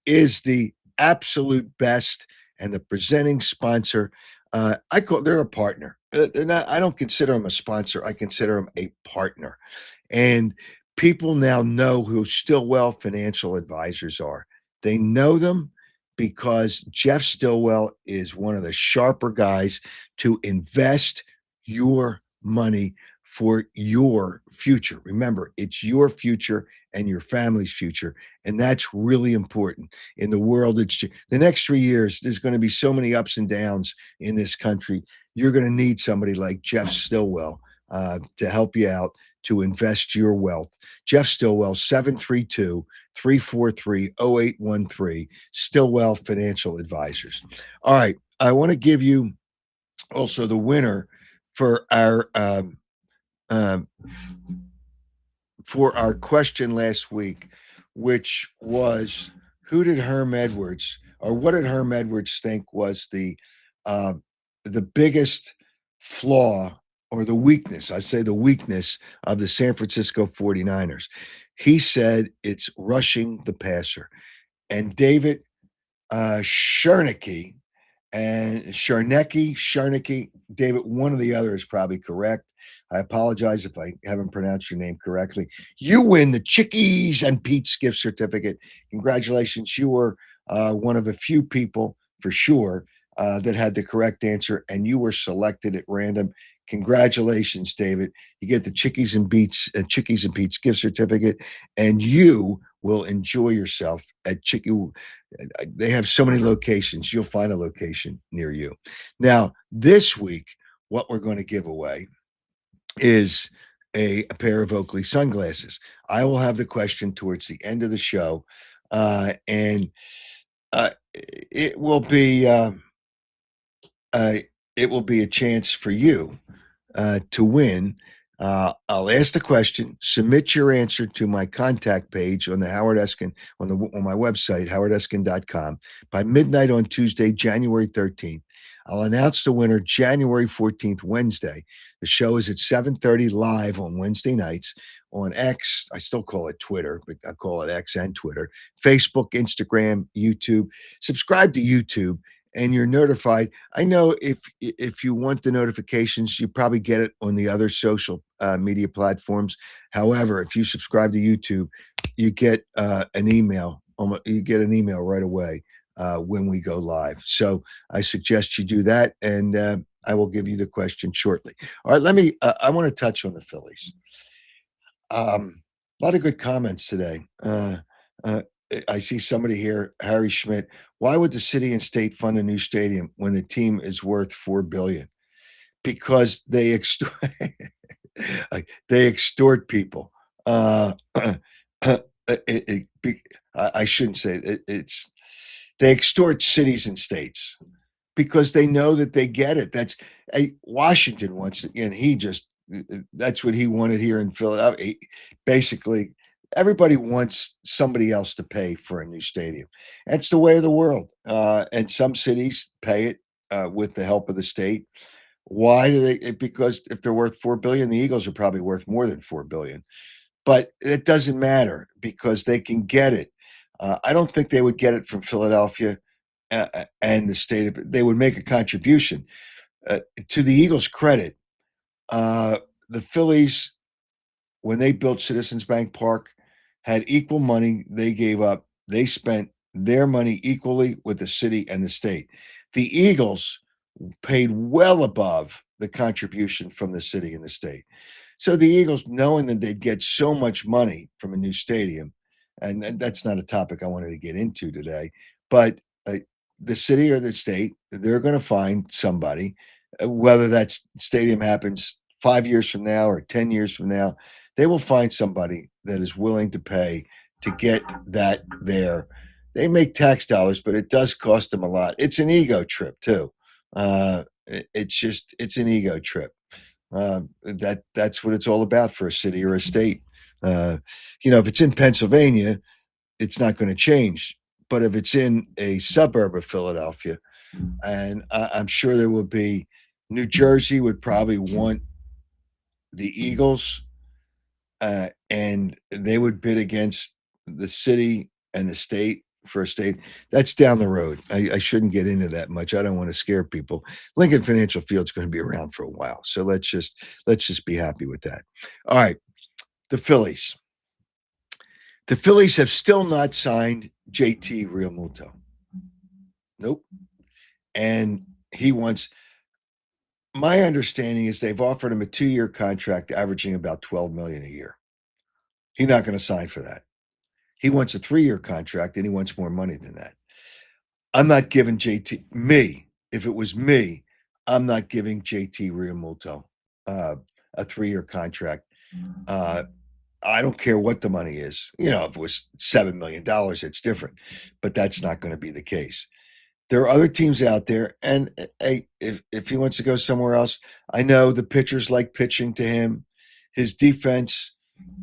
is the absolute best and the presenting sponsor. They're a partner. They're not. I don't consider them a sponsor. I consider them a partner. And people now know who Stillwell Financial Advisors are. They know them because Jeff Stillwell is one of the sharper guys to invest your money for your future. Remember, it's your future and your family's future. And that's really important in the world. The next 3 years, there's going to be so many ups and downs in this country. You're going to need somebody like Jeff Stillwell to help you out to invest your wealth. Jeff Stillwell, 732-343-0813, Stillwell Financial Advisors. All right. I want to give you also the winner for our question last week, which was what did Herm Edwards think was the biggest flaw or the weakness, I say the weakness of the San Francisco 49ers. He said it's rushing the passer. And David Sharnecki, David, one or the other is probably correct. I apologize if I haven't pronounced your name correctly. You win the Chickies and Pete's gift certificate. Congratulations. You were one of a few people for sure that had the correct answer, and you were selected at random. Congratulations, David. You get the Chickies and Pete's gift certificate, and you will enjoy yourself at Chicky. They have so many locations. You'll find a location near you. Now, this week, what we're going to give away is a pair of Oakley sunglasses. I will have the question towards the end of the show, and it will be a chance for you to win. I'll ask the question, submit your answer to my contact page on the Howard Eskin on my website, howardeskin.com, by midnight on Tuesday, January 13th. I'll announce the winner January 14th, Wednesday. The show is at 7:30 live on Wednesday nights on X. I still call it Twitter, but I call it X and Twitter, Facebook, Instagram, YouTube. Subscribe to YouTube, and you're notified. I know if you want the notifications, you probably get it on the other social media platforms. However, if you subscribe to YouTube, you get an email. You get an email right away when we go live. So I suggest you do that, and I will give you the question shortly. All right, I want to touch on the Phillies. A lot of good comments today. I see somebody here, Harry Schmidt. Why would the city and state fund a new stadium when the team is worth $4 billion? Because they extort people. I shouldn't say it's they extort cities and states because they know that they get it. That's Washington wants it, and that's what he wanted here in Philadelphia. Basically, everybody wants somebody else to pay for a new stadium. That's the way of the world. And some cities pay it with the help of the state. Why do they? Because if they're worth $4 billion, the Eagles are probably worth more than $4 billion. But it doesn't matter because they can get it. I don't think they would get it from Philadelphia and the state. They would make a contribution. To the Eagles' credit, the Phillies, when they built Citizens Bank Park, had equal money they gave up. They spent their money equally with the city and the state. The Eagles paid well above the contribution from the city and the state. So the Eagles, knowing that they'd get so much money from a new stadium, and that's not a topic I wanted to get into today, but the city or the state, they're going to find somebody, whether that stadium happens 5 years from now or 10 years from now, they will find somebody that is willing to pay to get that there. They make tax dollars, but it does cost them a lot. It's an ego trip too. It's an ego trip. That's what it's all about for a city or a state. If it's in Pennsylvania, it's not going to change. But if it's in a suburb of Philadelphia, and I'm sure there will be, New Jersey would probably want the Eagles, and they would bid against the city and the state for a state. That's down the road. I shouldn't get into that much. I don't want to scare people. Lincoln Financial Field's going to be around for a while, so let's just be happy with that. All right, the Phillies. The Phillies have still not signed JT Realmuto. Nope. And he wants, my understanding is they've offered him a 2-year contract averaging about $12 million a year. He's not going to sign for that. He wants a 3-year contract and he wants more money than that. I'm not giving if it was me, I'm not giving JT Realmuto a 3-year contract. I don't care what the money is. If it was $7 million, it's different, but that's not going to be the case. There are other teams out there, and hey, if he wants to go somewhere else, I know the pitchers like pitching to him. His defense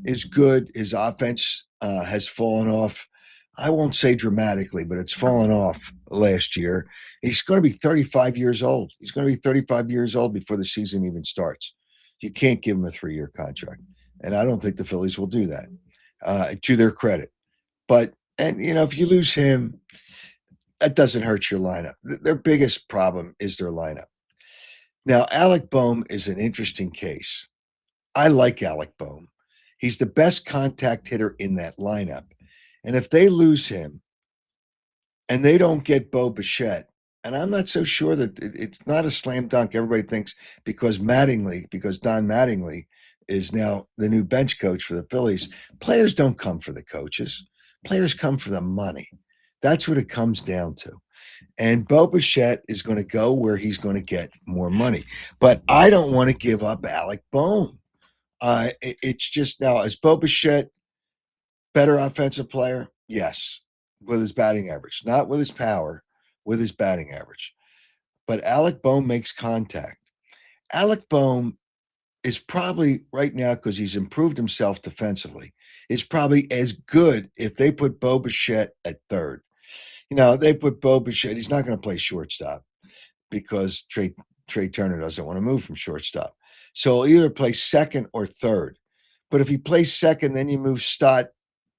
is good. His offense has fallen off. I won't say dramatically, but it's fallen off last year. He's going to be 35 years old. He's going to be 35 years old before the season even starts. You can't give him a 3-year contract, and I don't think the Phillies will do that, to their credit. But if you lose him, that doesn't hurt your lineup. Their biggest problem is their lineup. Now, Alec Boehm is an interesting case. I like Alec Boehm. He's the best contact hitter in that lineup. And if they lose him and they don't get Bo Bichette, and I'm not so sure that it's not a slam dunk. Everybody thinks because Don Mattingly is now the new bench coach for the Phillies, players don't come for the coaches. Players come for the money. That's what it comes down to. And Bo Bichette is going to go where he's going to get more money. But I don't want to give up Alec Boehm. It's just now, is Bo Bichette better offensive player? Yes, with his batting average. Not with his power, with his batting average. But Alec Boehm makes contact. Alec Boehm is probably right now, because he's improved himself defensively, is probably as good if they put Bo Bichette at third. They put Bo Bichette. He's not going to play shortstop because Trey Turner doesn't want to move from shortstop. So he'll either play second or third. But if he plays second, then you move Stott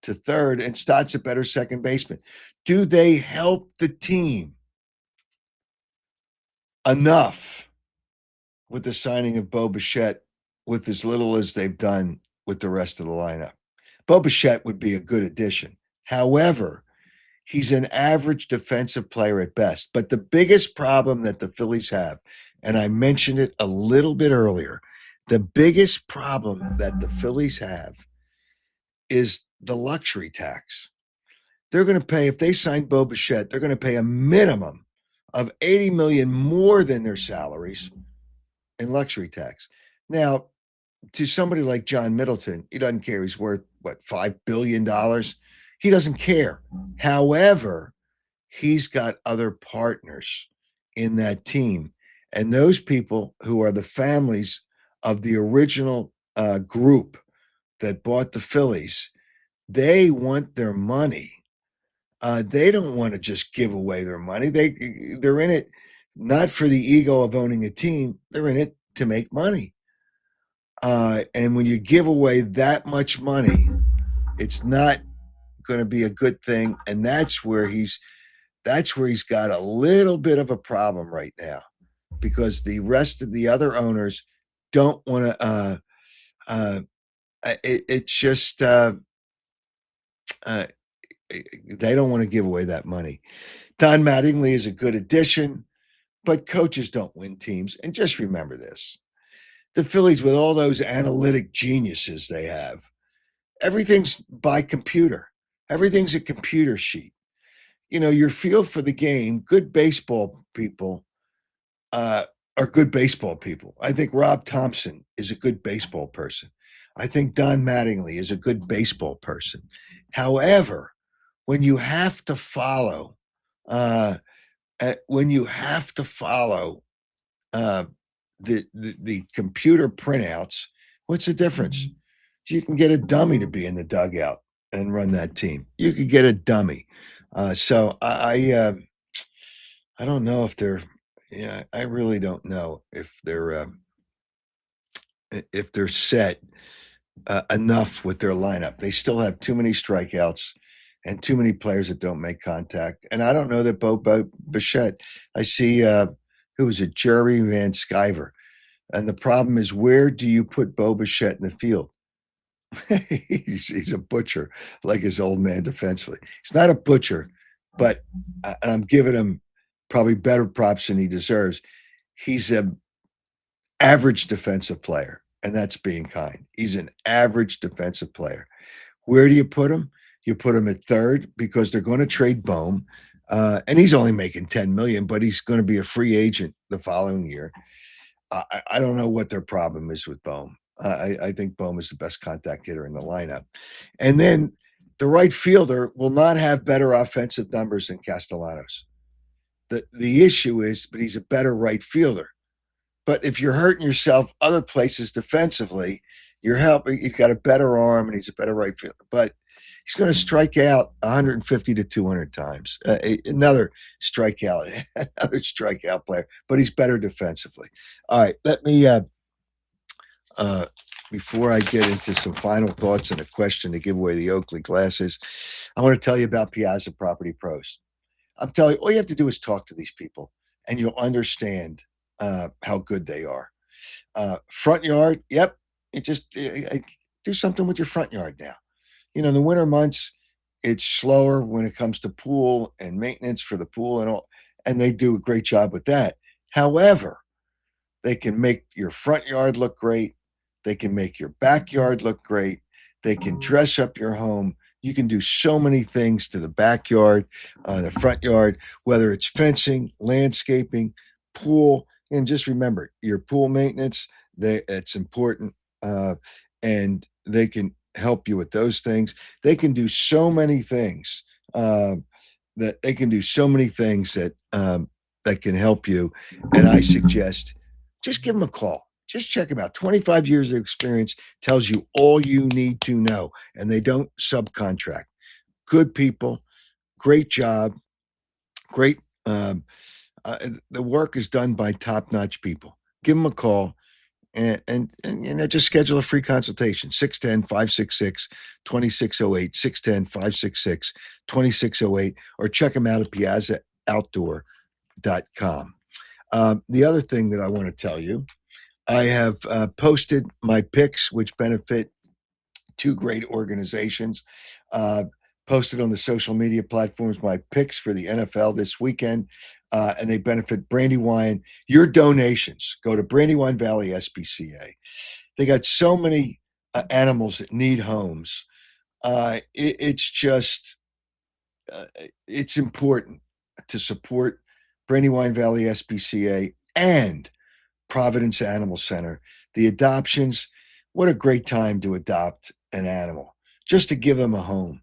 to third, and Stott's a better second baseman. Do they help the team enough with the signing of Bo Bichette with as little as they've done with the rest of the lineup? Bo Bichette would be a good addition. However, he's an average defensive player at best. But the biggest problem that the Phillies have, and I mentioned it a little bit earlier, the biggest problem that the Phillies have is the luxury tax. They're going to pay, if they sign Bo Bichette, they're going to pay a minimum of $80 million more than their salaries in luxury tax. Now, to somebody like John Middleton, he doesn't care. He's worth, $5 billion? He doesn't care. However, he's got other partners in that team. And those people who are the families of the original group that bought the Phillies, they want their money. They don't want to just give away their money. They're in it not for the ego of owning a team. They're in it to make money. And when you give away that much money, it's not going to be a good thing. And that's where he's got a little bit of a problem right now, because the rest of the other owners don't want to. It's just they don't want to give away that money. Don Mattingly is a good addition, but coaches don't win teams. And just remember this: the Phillies, with all those analytic geniuses they have, everything's by computer. Everything's a computer sheet. Your feel for the game, good baseball people are good baseball people. I think Rob Thompson is a good baseball person. I think Don Mattingly is a good baseball person. However, when you have to follow, uh, when you have to follow uh, the computer printouts, what's the difference? You can get a dummy to be in the dugout and run that team. You could get a dummy. I don't know if they're. Yeah, I really don't know if they're set enough with their lineup. They still have too many strikeouts and too many players that don't make contact. And I don't know that Bo Bichette. I see who was it, Jerry Van Sciver. And the problem is, where do you put Bo Bichette in the field? He's a butcher, like his old man defensively. He's not a butcher, but I'm giving him probably better props than he deserves. He's an average defensive player, and that's being kind. He's an average defensive player. Where do you put him? You put him at third because they're going to trade Bohm, and he's only making $10 million, but he's going to be a free agent the following year. I don't know what their problem is with Bohm. I think Bohm is the best contact hitter in the lineup. And then the right fielder will not have better offensive numbers than Castellanos. The issue is, but he's a better right fielder. But if you're hurting yourself other places defensively, you're helping. He's got a better arm and he's a better right fielder. But he's going to strike out 150 to 200 times. Another strikeout player, but he's better defensively. All right, let me before I get into some final thoughts and a question to give away the Oakley glasses, I want to tell you about Piazza Property Pros. I'm telling you, all you have to do is talk to these people, and you'll understand how good they are. Front yard, yep. Do something with your front yard now. In the winter months, it's slower when it comes to pool and maintenance for the pool and all, and they do a great job with that. However, they can make your front yard look great. They can make your backyard look great. They can dress up your home. You can do so many things to the backyard, the front yard, whether it's fencing, landscaping, pool. And just remember, your pool maintenance, it's important. And they can help you with those things. They can do so many things that can help you. And I suggest just give them a call. Just check them out. 25 years of experience tells you all you need to know, and they don't subcontract. Good people, great job, great. The work is done by top-notch people. Give them a call. And just schedule a free consultation, 610-566-2608, 610-566-2608, or check them out at piazzaoutdoor.com. The other thing that I want to tell you, I have posted my picks, which benefit two great organizations. Posted on the social media platforms my picks for the NFL this weekend, and they benefit Brandywine. Your donations go to Brandywine Valley SPCA. They got so many animals that need homes. It's important to support Brandywine Valley SPCA and Providence Animal Center. The adoptions, what a great time to adopt an animal, just to give them a home.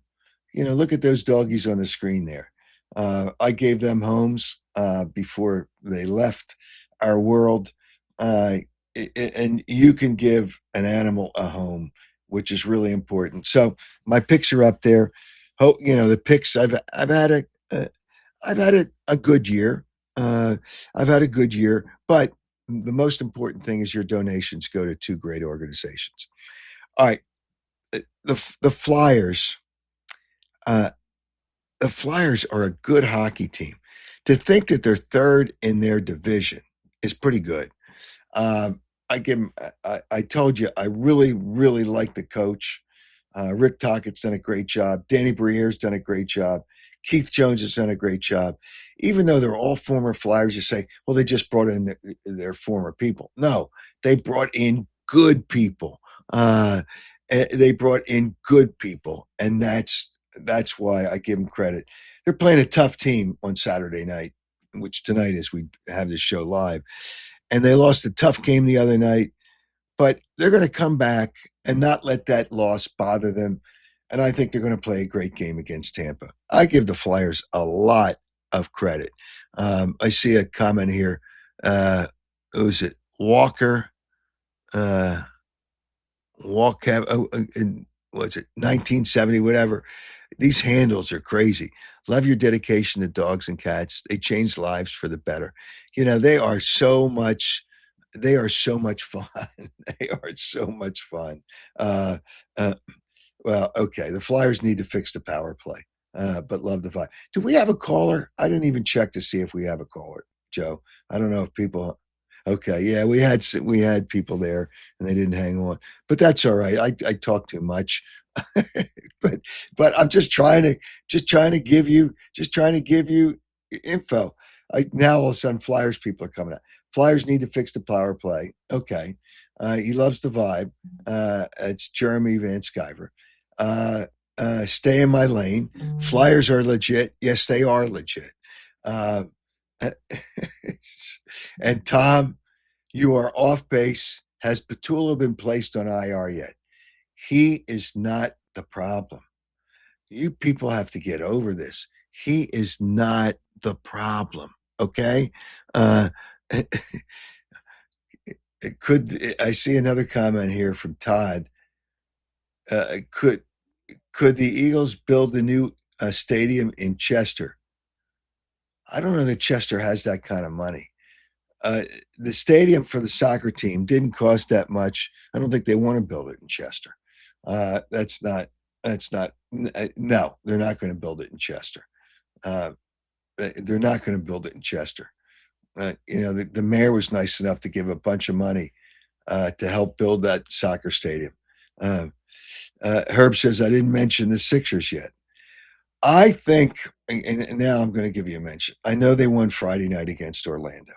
Look at those doggies on the screen there. I gave them homes before they left our world. And you can give an animal a home, which is really important. So my picks are up there. The picks I've had a good year. I've had a good year, but the most important thing is your donations go to two great organizations. All right, the Flyers. The Flyers are a good hockey team. To think that they're third in their division is pretty good. I give him. I told you I really, really like the coach. Rick Tockett's done a great job. Danny Briere's done a great job. Keith Jones has done a great job. Even though they're all former Flyers, you say, well, they just brought in their former people. No, they brought in good people. They brought in good people, and that's why I give them credit. They're playing a tough team on Saturday night, which tonight is we have this show live, and they lost a tough game the other night, but they're going to come back and not let that loss bother them. and I think they're going to play a great game against Tampa. I give the Flyers a lot of credit. I see a comment here. Who's it? Walker. Walker. What's it? 1970, whatever. These handles are crazy. Love your dedication to dogs and cats. They change lives for the better. They are so much. They are so much fun. They are so much fun. Uh, uh, well, okay. The Flyers need to fix the power play, but love the vibe. Do we have a caller? I didn't even check to see if we have a caller, Joe. I don't know if people. Okay, yeah, we had people there and they didn't hang on, but that's all right. I talk too much, but I'm just trying to give you info. Now all of a sudden Flyers people are coming out. Flyers need to fix the power play. Okay, he loves the vibe. It's Jeremy Van Sciver. Stay in my lane. Flyers are legit. Yes, they are legit. Uh, and Tom, you are off base. Has Petula been placed on IR yet? He is not the problem. You people have to get over this. He is not the problem. Okay. I see another comment here from Todd? Could the Eagles build a new stadium in Chester? I don't know that Chester has that kind of money. The stadium for the soccer team didn't cost that much. I don't think they want to build it in Chester. That's not. No, they're not going to build it in Chester. They're not going to build it in Chester. The mayor was nice enough to give a bunch of money to help build that soccer stadium. Herb says I didn't mention the Sixers yet. I think, and now I'm going to give you a mention. I know they won Friday night against Orlando.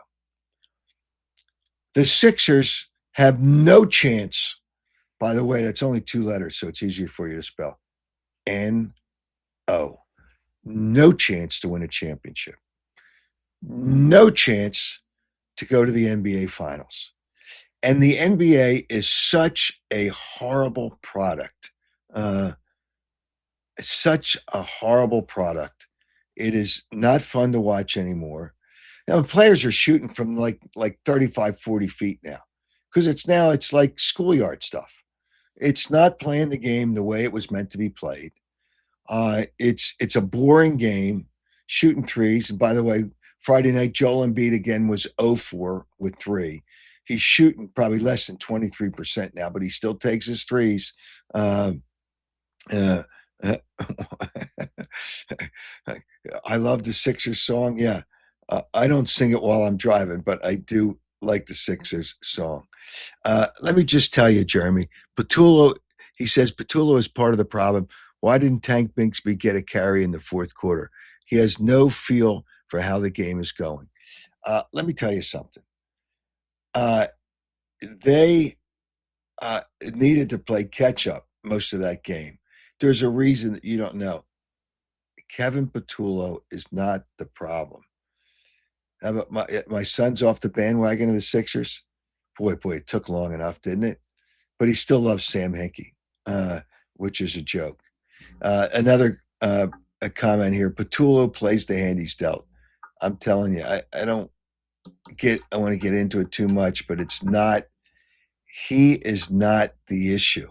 The Sixers have no chance. By the way, that's only 2 letters, so it's easier for you to spell. N-O. No chance to win a championship. No chance to go to the NBA Finals. And the NBA is such a horrible product. Such a horrible product. It is not fun to watch anymore. Now, players are shooting from like 35, 40 feet now because it's like schoolyard stuff. It's not playing the game the way it was meant to be played. It's a boring game, shooting threes. And by the way, Friday night, Joel Embiid again was 0-4 with 3. He's shooting probably less than 23% now, but he still takes his threes. I love the Sixers song. Yeah. I don't sing it while I'm driving, but I do like the Sixers song. Let me just tell you, Jeremy, he says Petula is part of the problem. Why didn't Tank Bigsby get a carry in the fourth quarter? He has no feel for how the game is going. Let me tell you something. They needed to play catch up most of that game. There's a reason that you don't know. Kevin Petula is not the problem. How about my son's off the bandwagon of the Sixers? Boy, it took long enough, didn't it? But he still loves Sam Hinkie, which is a joke. Another a comment here. Petula plays the hand he's dealt. I'm telling you, I don't I want to get into it too much, but he is not the issue.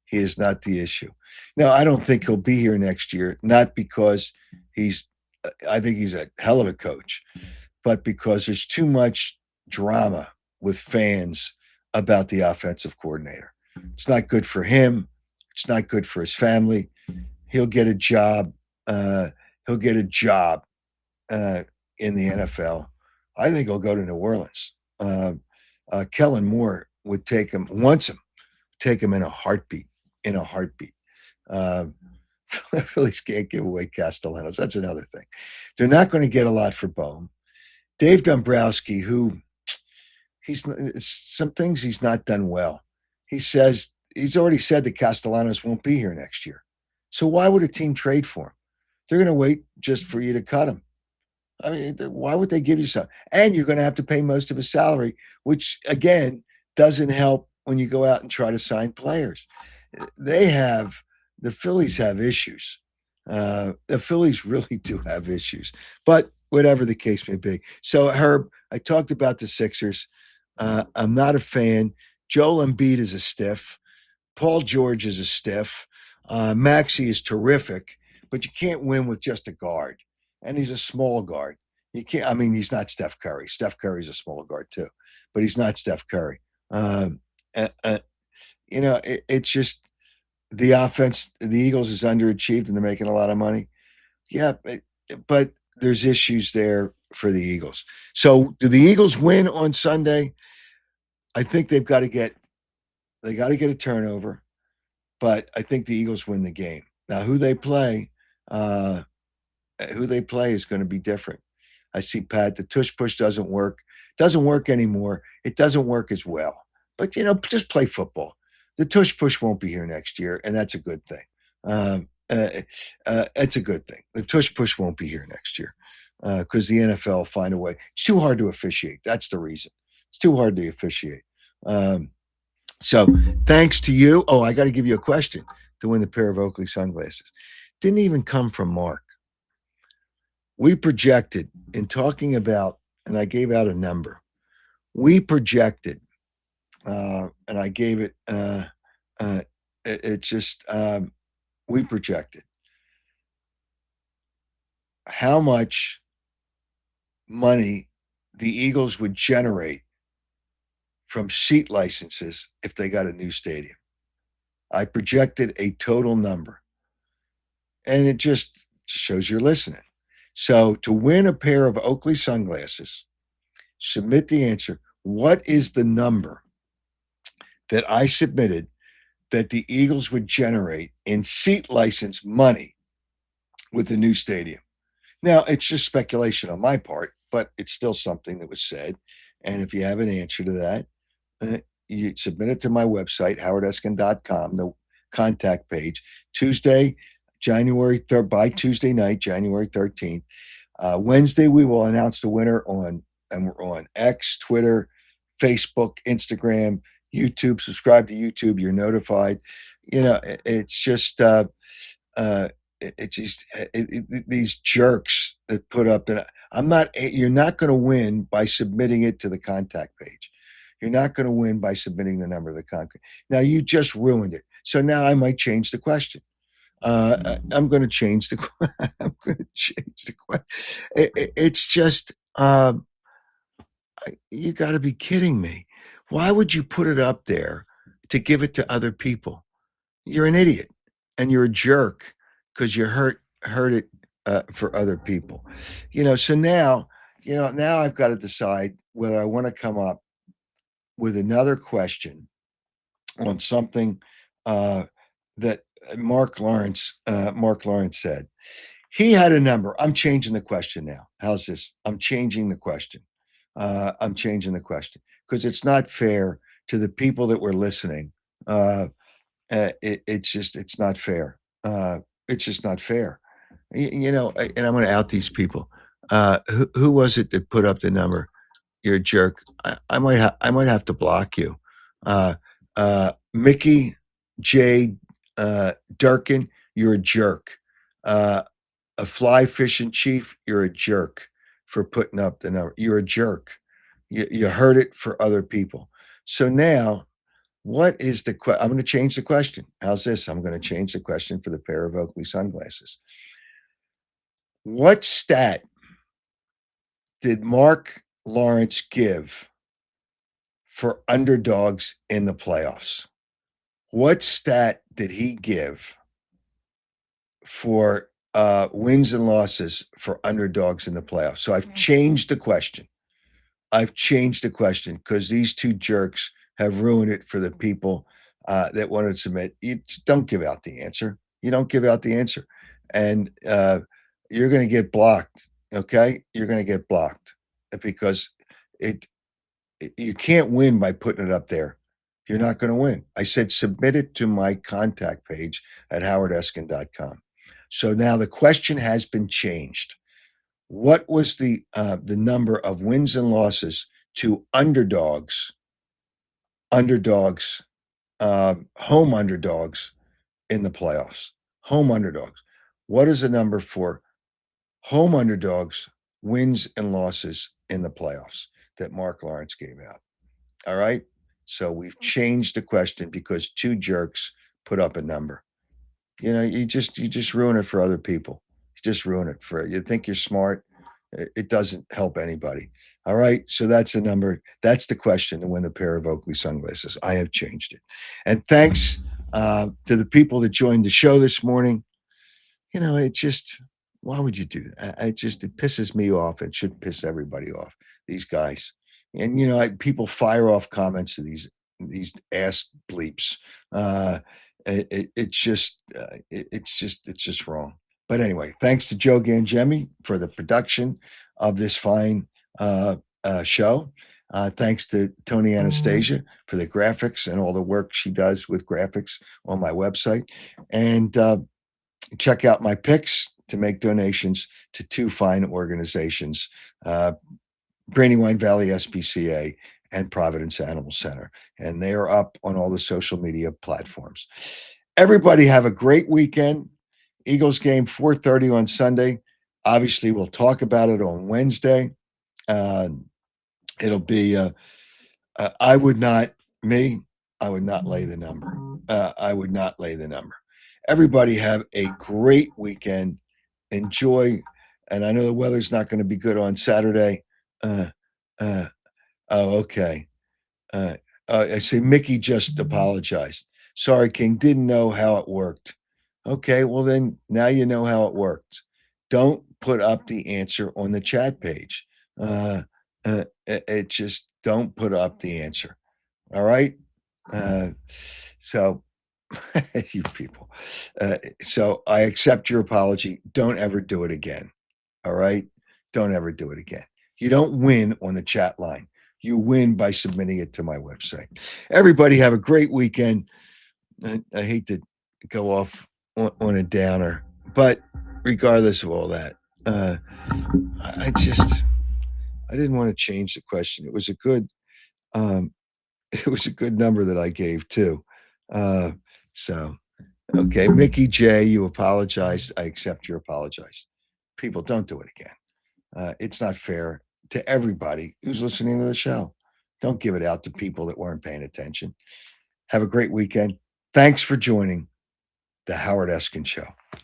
He is not the issue. Now, I don't think he'll be here next year, not because I think he's a hell of a coach, but because there's too much drama with fans about the offensive coordinator. It's not good for him. It's not good for his family. He'll get a job. He'll get a job in the NFL. I think he'll go to New Orleans. Kellen Moore would take him in a heartbeat. Phillies can't give away Castellanos. That's another thing. They're not going to get a lot for Bohm. Dave Dombrowski, who some things he's not done well. He's already said that Castellanos won't be here next year. So why would a team trade for him? They're going to wait just for you to cut him. I mean, why would they give you something? And you're going to have to pay most of his salary, which again doesn't help when you go out and try to sign players. They have the Phillies have issues. The Phillies really do have issues, but whatever the case may be. So, Herb, I talked about the Sixers. I'm not a fan. Joel Embiid is a stiff. Paul George is a stiff. Maxey is terrific, but you can't win with just a guard, and he's a small guard. You can't. I mean, he's not Steph Curry. Steph Curry's a small guard too, but he's not Steph Curry. Uh, uh, it's just the offense. The Eagles is underachieved, and they're making a lot of money. Yeah, but there's issues there for the Eagles. So, do the Eagles win on Sunday? I think they got to get a turnover, but I think the Eagles win the game. Now, uh, who they play is going to be different. I see Pat. The tush push doesn't work. Doesn't work anymore. It doesn't work as well. But just play football. The tush push won't be here next year, and that's a good thing. It's a good thing. The tush push won't be here next year because the NFL will find a way. It's too hard to officiate. That's the reason. It's too hard to officiate. So thanks to you. Oh, I got to give you a question to win the pair of Oakley sunglasses. Didn't even come from Mark. We projected in talking about, and I gave out a number. We projected, and I gave it. We projected how much money the Eagles would generate from seat licenses if they got a new stadium. I projected a total number, and it just shows you're listening. So to win a pair of Oakley sunglasses, submit the answer. What is the number that I submitted that the Eagles would generate in seat license money with the new stadium? Now, it's just speculation on my part, but it's still something that was said. And if you have an answer to that, you submit it to my website, howardeskin.com, the contact page. Tuesday, January 3rd, by Tuesday night, January 13th. Wednesday, we will announce the winner and we're on X, Twitter, Facebook, Instagram, YouTube. Subscribe to YouTube. You're notified. It's just these jerks that put up. And you're not going to win by submitting it to the contact page. You're not going to win by submitting the number of the contact. Now you just ruined it. So now I might change the question. I'm going to change the. I'm going to change the question. It's just you got to be kidding me. Why would you put it up there to give it to other people? You're an idiot and you're a jerk because you hurt it for other people. So now I've got to decide whether I want to come up with another question on something that Marc Lawrence said. He had a number. I'm changing the question now. How's this? I'm changing the question. Because it's not fair to the people that were listening. It's not fair. It's just not fair. And I'm going to out these people. Who was it that put up the number? You're a jerk. I might have to block you. Mickey J. Durkin, you're a jerk. A fly fishing chief, you're a jerk for putting up the number. You're a jerk. You heard it for other people. So now, what is the question? I'm going to change the question. How's this? I'm going to change the question for the pair of Oakley sunglasses. What stat did Marc Lawrence give for underdogs in the playoffs? What stat did he give for wins and losses for underdogs in the playoffs? So I've changed the question. Because these two jerks have ruined it for the people that wanted to submit. You don't give out the answer. And you're going to get blocked. Okay, you're going to get blocked because you can't win by putting it up there. You're not going to win. I said submit it to my contact page at howardeskin.com. So now the question has been changed. What was the number of wins and losses to underdogs, home underdogs in the playoffs. Home underdogs. What is the number for home underdogs, wins and losses in the playoffs that Marc Lawrence gave out? All right. So we've changed the question because two jerks put up a number. You just ruin it for other people. You just ruin it for you think you're smart. It doesn't help anybody. All right. So that's the number. That's the question to win a pair of Oakley sunglasses. I have changed it. And thanks to the people that joined the show this morning. It just, why would you do that? It pisses me off. It should piss everybody off, these guys. And, people fire off comments to these ass bleeps. It's just wrong. But anyway, thanks to Joe Gangemi for the production of this fine show. Thanks to Tony Anastasia for the graphics and all the work she does with graphics on my website. And check out my picks to make donations to two fine organizations, Brandywine Valley SPCA and Providence Animal Center. And they are up on all the social media platforms. Everybody have a great weekend. Eagles game 4:30 on Sunday. Obviously, we'll talk about it on Wednesday. It'll be, I would not lay the number. I would not lay the number. Everybody have a great weekend. Enjoy. And I know the weather's not going to be good on Saturday. Okay. I say Mickey just apologized. Sorry, King. Didn't know how it worked. Okay. Well, then now you know how it worked. Don't put up the answer on the chat page. It just don't put up the answer. All right. So you people. So I accept your apology. Don't ever do it again. All right. Don't ever do it again. You don't win on the chat line. You win by submitting it to my website. Everybody have a great weekend. I hate to go off on a downer, but regardless of all that, I didn't want to change the question. It was a good, number that I gave too. So, okay, Mickey J, you apologized. I accept your apologize. People, don't do it again. It's not fair to everybody who's listening to the show. Don't give it out to people that weren't paying attention. Have a great weekend. Thanks for joining the Howard Eskin Show.